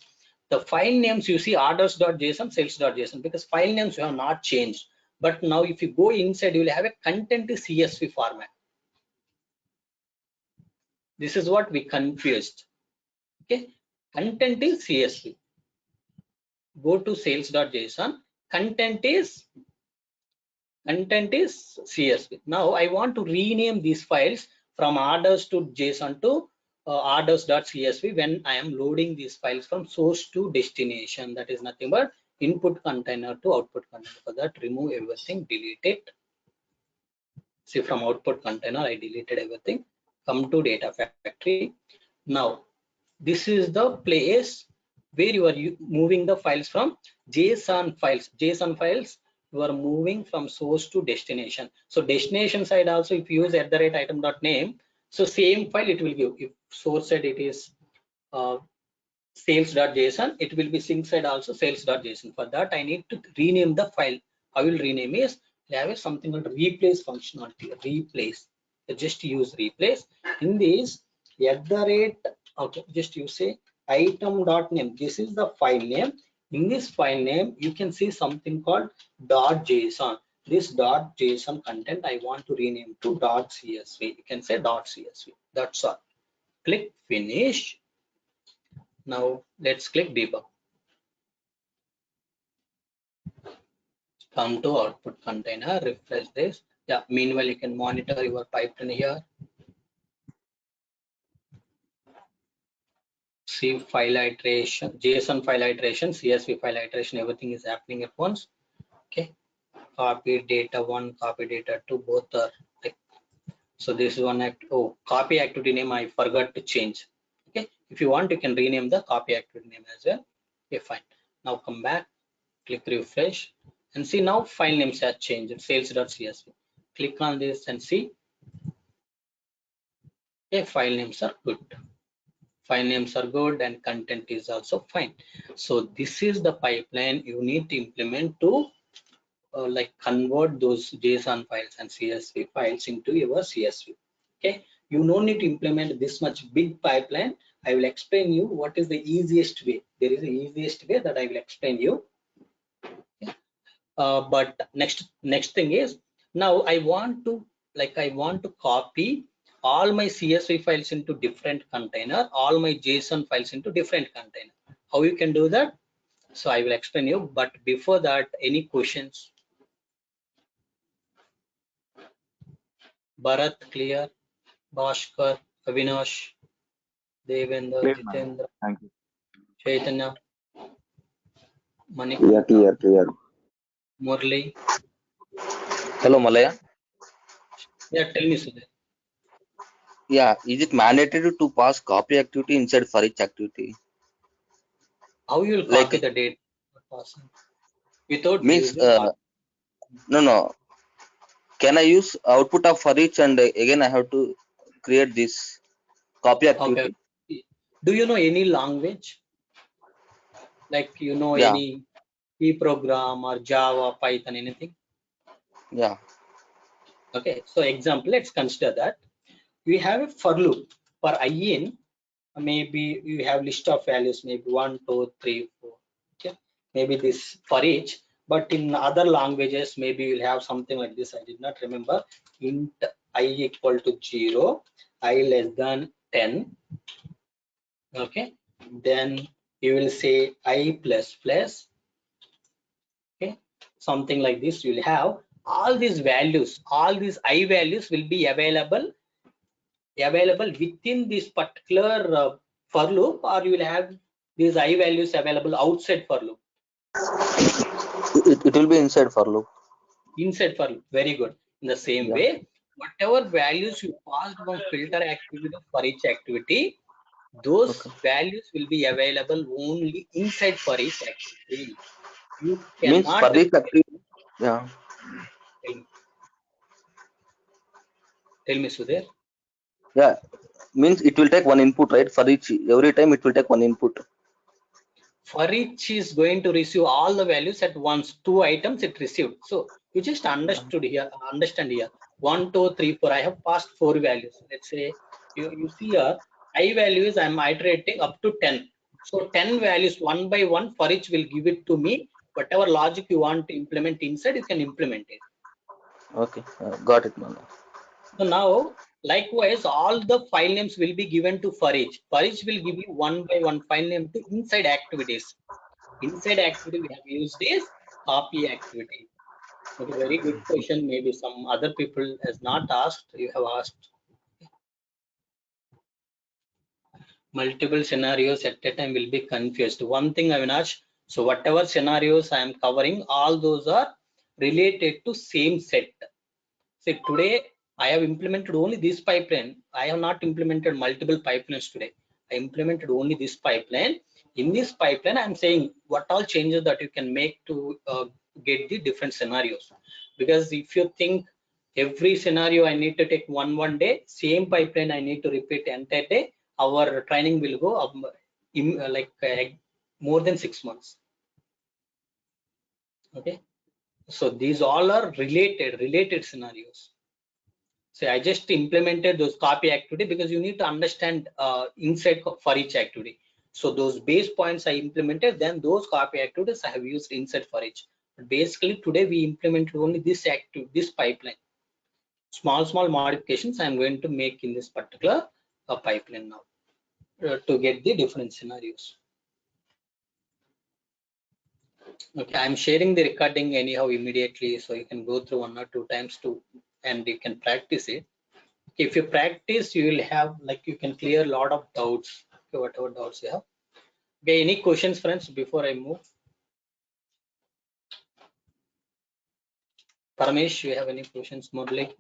The file names you see orders.json, sales.json, because file names you have not changed. But now if you go inside, you will have a content CSV format. This is what we confused. Okay, content is CSV. Go to sales.json. Content is CSV. Now I want to rename these files from orders to JSON to orders.csv when I am loading these files from source to destination. That is nothing but input container to output container. For that, remove everything, delete it. See, from output container, I deleted everything. Come to data factory. Now, this is the place where you are moving the files from JSON files. JSON files you are moving from source to destination. So destination side also, if you use @item.name, so same file it will give. If source side it is sales.json, it will be sync side also sales.json. For that, I need to rename the file. I will rename is have something called replace functionality. Replace. So just use replace. In this okay, just you say item.name. This is the file name. In this file name, you can see something called .json. This .json content I want to rename to .csv. You can say .csv. That's all. Click finish. Now let's click debug. Come to output container, refresh this. Yeah, meanwhile you can monitor your pipeline here. See file iteration, JSON file iteration, CSV file iteration, everything is happening at once. Okay, copy data 1, copy data 2, both are like, so this is one act. Oh, copy activity name I forgot to change. Okay, if you want you can rename the copy activity name as well. Okay, fine. Now come back, click refresh, and see now file names have changed. Sales.csv. Click on this and see. Okay, file names are good. File names are good and content is also fine. So this is the pipeline you need to implement to like convert those JSON files and CSV files into your CSV. Okay, you don't need to implement this much big pipeline. I will explain you what is the easiest way. There is the easiest way that I will explain you. Okay. But next thing is, now I want to copy all my CSV files into different container, all my JSON files into different container. How you can do that? So I will explain you, but before that, any questions? Bharat, clear? Bhaskar, Avinash, Devendra, Clear, man. Jitendra, Thank you. Chaitanya, Manik, Clear. Murli. Hello, Malaya. Yeah, tell me, Sudhir. Yeah, is it mandatory to pass copy activity inside for each activity? How you will Like, copy the data without means, using no. Can I use output of for each and again I have to create this copy Okay. activity? Do you know any language? Like you know Yeah, any C program or Java, Python, anything? yeah, Okay. So example, let's consider that we have a for loop for in. Maybe you have list of values, maybe 1, 2, 3, 4. Okay. Maybe this for each, but in other languages, maybe you'll have something like this. I did not remember. Int I equal to 0, I less than 10. Okay. Then you will say I plus plus. Okay, something like this. You will have all these values, all these I values will be available within this particular for loop, or you will have these I values available outside for loop. it will be inside for loop. Inside for loop. Very good. In the same way, whatever values you passed from filter activity for each activity, those values will be available only inside for each activity. You Means cannot for each activity, yeah, tell me, Sudhir. yeah. Means it will take one input, right? For each, every time it will take one input. For each is going to receive all the values at once. 2 items it received. So you just understand here. 1, 2, 3, 4. I have passed 4 values. Let's say you see here I values I'm iterating up to 10. So 10 values one by one for each will give it to me. Whatever logic you want to implement inside, you can implement it. Okay, got it, man. So now, likewise, all the file names will be given to for each. For each will give you one by one file name to inside activities. Inside activity we have used is copy activity. Okay, very good question. Maybe some other people has not asked. You have asked multiple scenarios at a time, will be confused. One thing I will ask. So whatever scenarios I am covering, all those are related to same set. See, today I have implemented only this pipeline. I have not implemented multiple pipelines today. I implemented only this pipeline. In this pipeline, I'm saying what all changes that you can make to get the different scenarios. Because if you think every scenario I need to take one day, same pipeline I need to repeat entire day, our training will go up more than 6 months. Okay, so these all are related scenarios. So I just implemented those copy activity because you need to understand inside for each activity. So those base points I implemented, then those copy activities I have used inside for each. But basically today we implemented only this pipeline. Small modifications I'm going to make in this particular pipeline now to get the different scenarios. Okay, I'm sharing the recording anyhow immediately, so you can go through 1 or 2 times to and you can practice it. If you practice, you will have, like, you can clear a lot of doubts. Okay, whatever doubts you have. Okay, any questions, friends, before I move? Paramesh, you have any questions? Murli?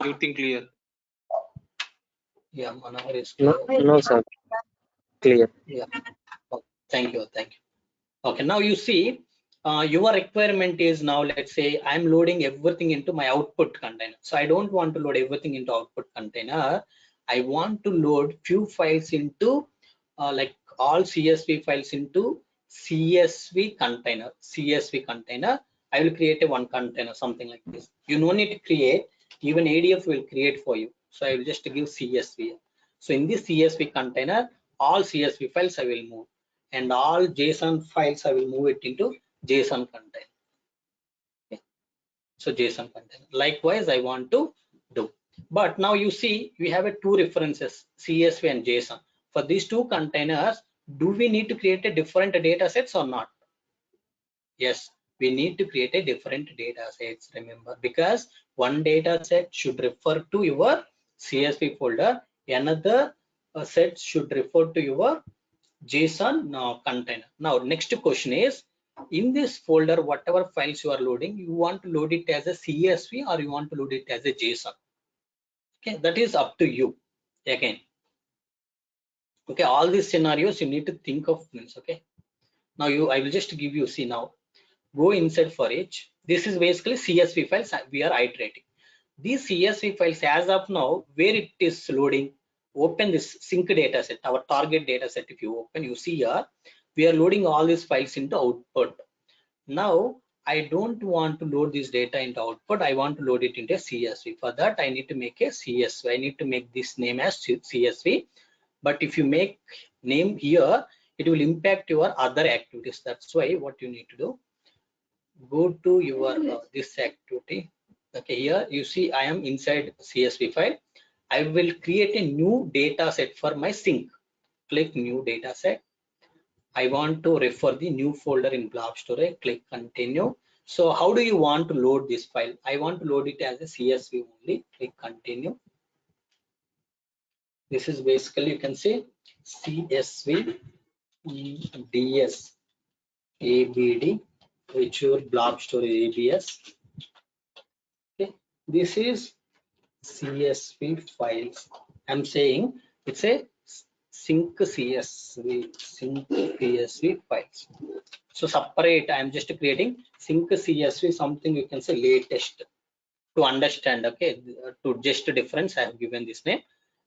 Everything clear. Yeah, Manohar is No, clear. no, sir. Clear. Yeah. Oh, thank you. Thank you. Okay, now you see, your requirement is now, let's say I'm loading everything into my output container. So I don't want to load everything into output container. I want to load few files into like all CSV files into CSV container. CSV container. I will create a one container, something like this. You no need to create, even ADF will create for you. So I will just give CSV. So in this CSV container, all CSV files I will move, and all JSON files I will move it into JSON container. Okay. So JSON container. Likewise, I want to do. But now you see, we have a two references, CSV and JSON. For these two containers, do we need to create a different data sets or not? Yes, we need to create a different data sets, remember, because one data set should refer to your CSV folder, another set should refer to your JSON container. Now, next question is, in this folder, whatever files you are loading, you want to load it as a CSV or you want to load it as a JSON? Okay, that is up to you again. Okay, all these scenarios you need to think of. Okay, now I will just give you, see now, go inside for each. This is basically CSV files we are iterating. These CSV files as of now, where it is loading, open this sync data set, our target data set. If you open, you see here, we are loading all these files into output. Now, I don't want to load this data into output. I want to load it into a CSV. For that, I need to make a CSV. I need to make this name as CSV. But if you make name here, it will impact your other activities. That's why what you need to do, go to your this activity. Okay, here you see I am inside CSV file. I will create a new data set for my sync. Click new data set. I want to refer the new folder in blob storage. Click continue. So how do you want to load this file? I want to load it as a CSV only. Click continue. This is basically, you can say, CSV ds abd Azure blob storage abs. Okay, this is CSV files. I'm saying it's a sync CSV files. So separate, I'm just creating sync CSV, something you can say latest to understand. Okay, to just difference, I have given this name,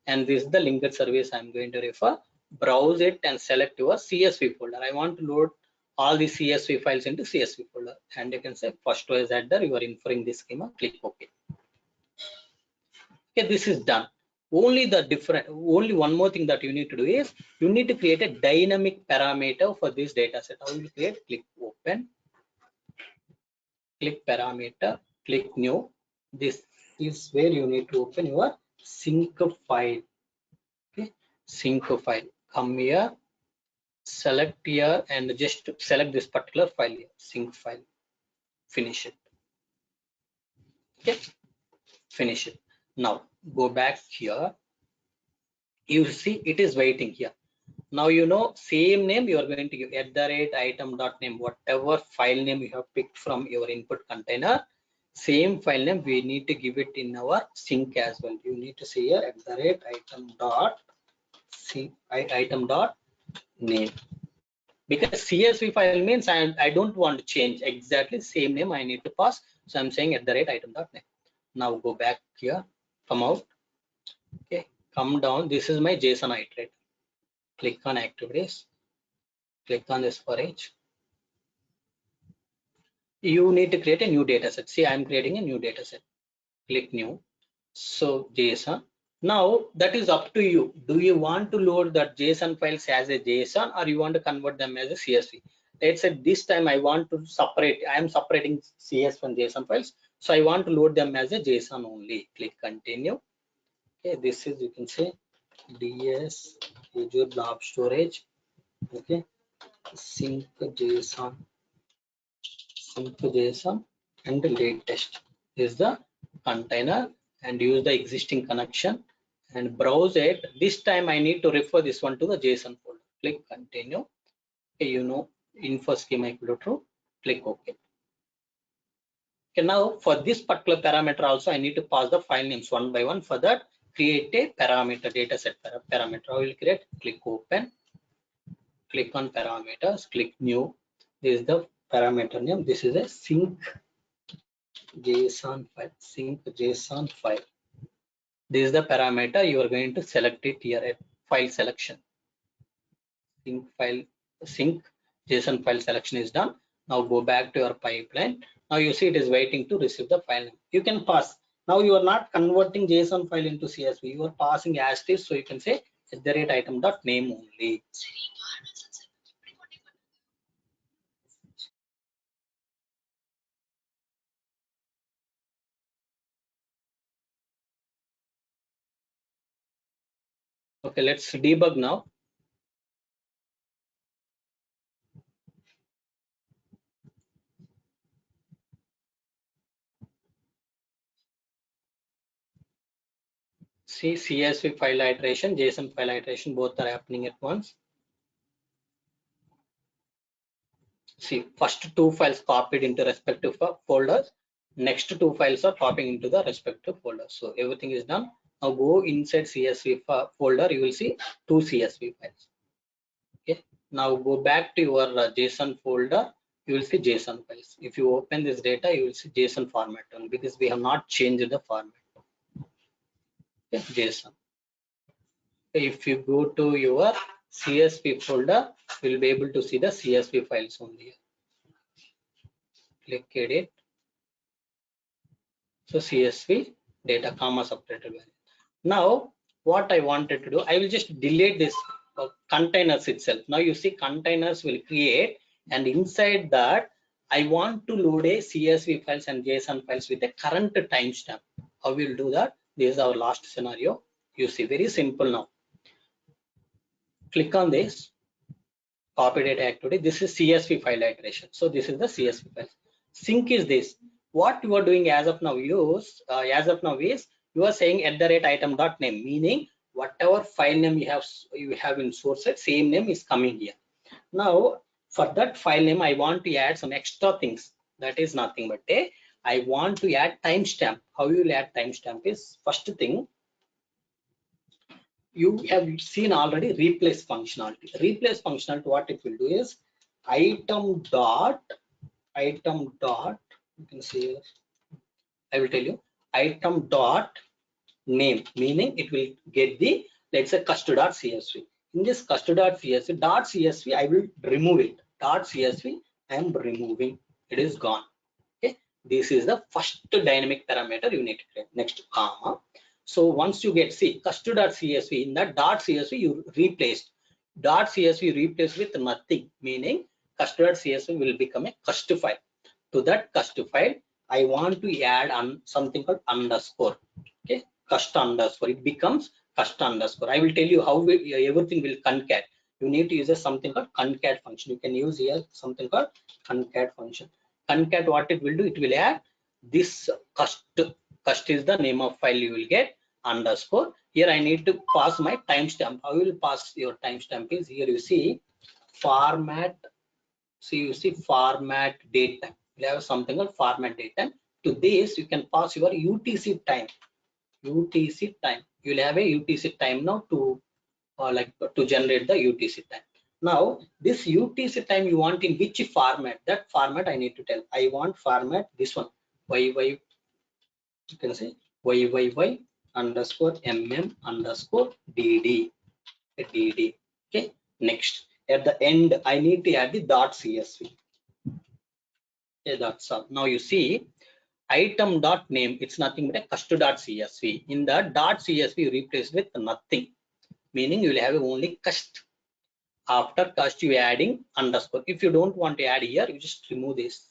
and this is the linked service I'm going to refer. Browse it and select your CSV folder. I want to load all the CSV files into CSV folder, and you can say first was header, you are inferring this schema, click OK. Okay, this is done. Only one more thing that you need to do is, you need to create a dynamic parameter for this data set. How will you create? Click open, click parameter, click new. This is where you need to open your sync file. Okay, sync file. Come here, select here, and just select this particular file here, sync file. Finish it. Okay, finish it. Now go back here. You see it is waiting here. Now you know, same name you are going to give @item.name, whatever file name you have picked from your input container, same file name we need to give it in our sync as well. You need to say here @item.name, because CSV file means I don't want to change, exactly same name I need to pass. So I'm saying @item.name. Now go back here, come out. Okay, come down. This is my JSON iterate. Click on activities, click on this for each. You need to create a new data set. See, I'm creating a new data set. Click new. So JSON. Now that is up to you. Do you want to load that JSON files as a JSON, or you want to convert them as a CSV? Let's say this time I want to separate. I am separating CSV and JSON files. So I want to load them as a JSON only. Click continue. Okay, this is, you can say, ds Azure blob storage. Okay, sync JSON and latest. is the container, and use the existing connection and browse it. This time I need to refer this one to the JSON folder. Click continue. Okay, you know info schema equal to true. Click OK. Okay, now for this particular parameter also I need to pass the file names one by one. For that, create a parameter, dataset parameter. I will create. Click open. Click on parameters. Click new. This is the parameter name. This is a sync JSON file. Sync JSON file. This is the parameter. You are going to select it here at file selection. Sync JSON file selection is done. Now go back to your pipeline. Now you see it is waiting to receive the file name. You can pass. Now you are not converting JSON file into CSV. You are passing as is. So you can say @item.name only. Okay, let's debug now. See, CSV file iteration, JSON file iteration, both are happening at once. See, first two files copied into respective folders. Next two files are copying into the respective folders. So everything is done. Now go inside CSV folder. You will see two CSV files. Okay. Now go back to your JSON folder. You will see JSON files. If you open this data, you will see JSON format only because we have not changed the format. Okay, JSON. If you go to your CSV folder, you will be able to see the CSV files only. Click edit. So CSV data comma separated value. Now what I wanted to do, I will just delete this containers itself. Now you see containers will create, and inside that I want to load a CSV files and JSON files with a current timestamp. How we will do that? This is our last scenario. You see, very simple now. Click on this, copy data activity. This is CSV file iteration. So this is the CSV file. Sync is this. What you are doing as of now is you are saying @item.name, meaning whatever file name you have in source set, same name is coming here. Now for that file name I want to add some extra things. That is nothing but I want to add timestamp. How you will add timestamp is, first thing, you have seen already replace functionality. Replace functionality, what it will do is item dot, you can see, I will tell you, item dot name, meaning it will get the, let's say, cust.csv. In this cust.csv, I will remove it. .csv, I am removing. It is gone. Okay, this is the first dynamic parameter you need to create. Next, comma. So once you get, see, cust.csv, in that .csv you replaced. .csv replaced with nothing, meaning cust.csv will become a cust file. To that cust file, I want to add something called underscore. Okay, cust underscore. It becomes cust underscore. I will tell you how everything will concat. You need to use something called concat function. You can use here something called concat function. Concat, what it will do, it will add this cust. Cust is the name of file you will get, underscore. Here I need to pass my timestamp. How you will pass your timestamp is, here you see format. So you see format date time. You have something called format date time. To this you can pass your UTC time. UTC time. You will have a UTC time now to to generate the UTC time. Now this UTC time you want in which format? That format I need to tell. I want format this one. YY. You can say YYY underscore mm underscore DD. DD. Okay. Next, at the end I need to add the .csv. Okay, that's all. Now you see item.name, it's nothing but a cust.csv. In the .csv you replace with nothing, meaning you will have only cust. After cust you adding underscore. If you don't want to add here, you just remove this.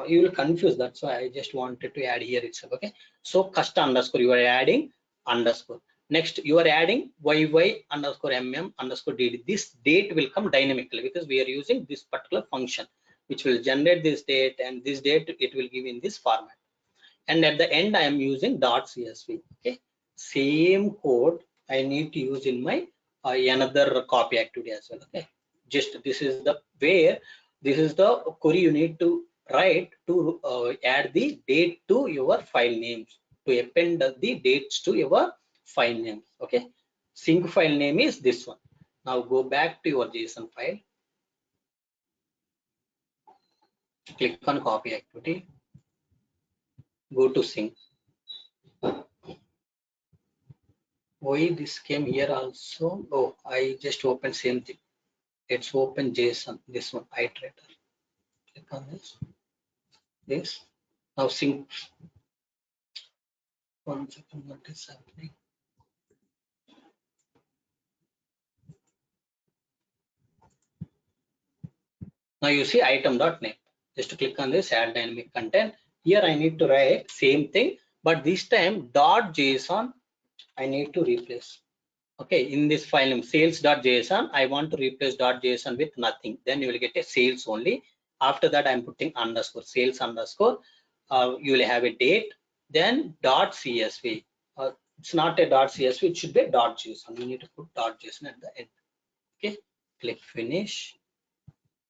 You will confuse, that's why I just wanted to add here itself. Okay, so cust underscore, you are adding underscore. Next you are adding YY underscore mm underscore DD. This date will come dynamically because we are using this particular function. which will generate this date, and this date it will give in this format. And at the end I am using .csv. Okay, same code I need to use in my another copy activity as well. Okay, just this is the query you need to write to add the date to your file names, to append the dates to your file names. Okay, sync file name is this one. Now go back to your JSON file, click on copy activity, go to sync. Why this came here also? Oh, I just opened same thing. Let's open JSON, this one, iterator. Click on this. Now sync. One second, what is happening? Now you see item.name. Just click on this, add dynamic content. Here I need to write same thing, but this time .json I need to replace. Okay, in this file name sales.json, I want to replace .json with nothing. Then you will get a sales only. After that, I'm putting underscore, sales underscore. You will have a date. Then .csv. It's not a .csv. It should be a .json. You need to put .json at the end. Okay, click finish.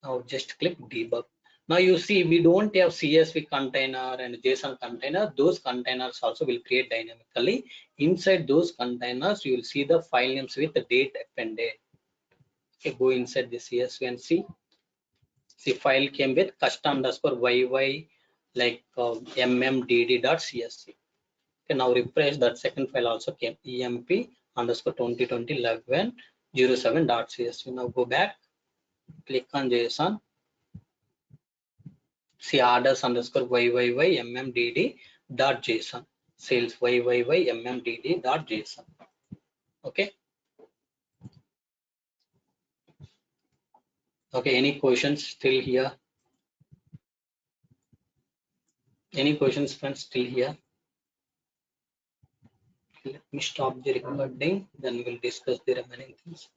Now just click debug. Now you see we don't have CSV container and JSON container. Those containers also will create dynamically. Inside those containers, you will see the file names with the date appended. Okay, go inside the CSV and see. See, file came with custom underscore yy like mmdd.csv. Okay, now refresh, that second file also came emp underscore 20201107.csv. Now go back, click on JSON. See orders underscore YYY mmdd dot JSON, sales YYY mmdd dot JSON. Okay. Okay. Any questions still here? Any questions, friends, still here? Let me stop the recording. Then we'll discuss the remaining things.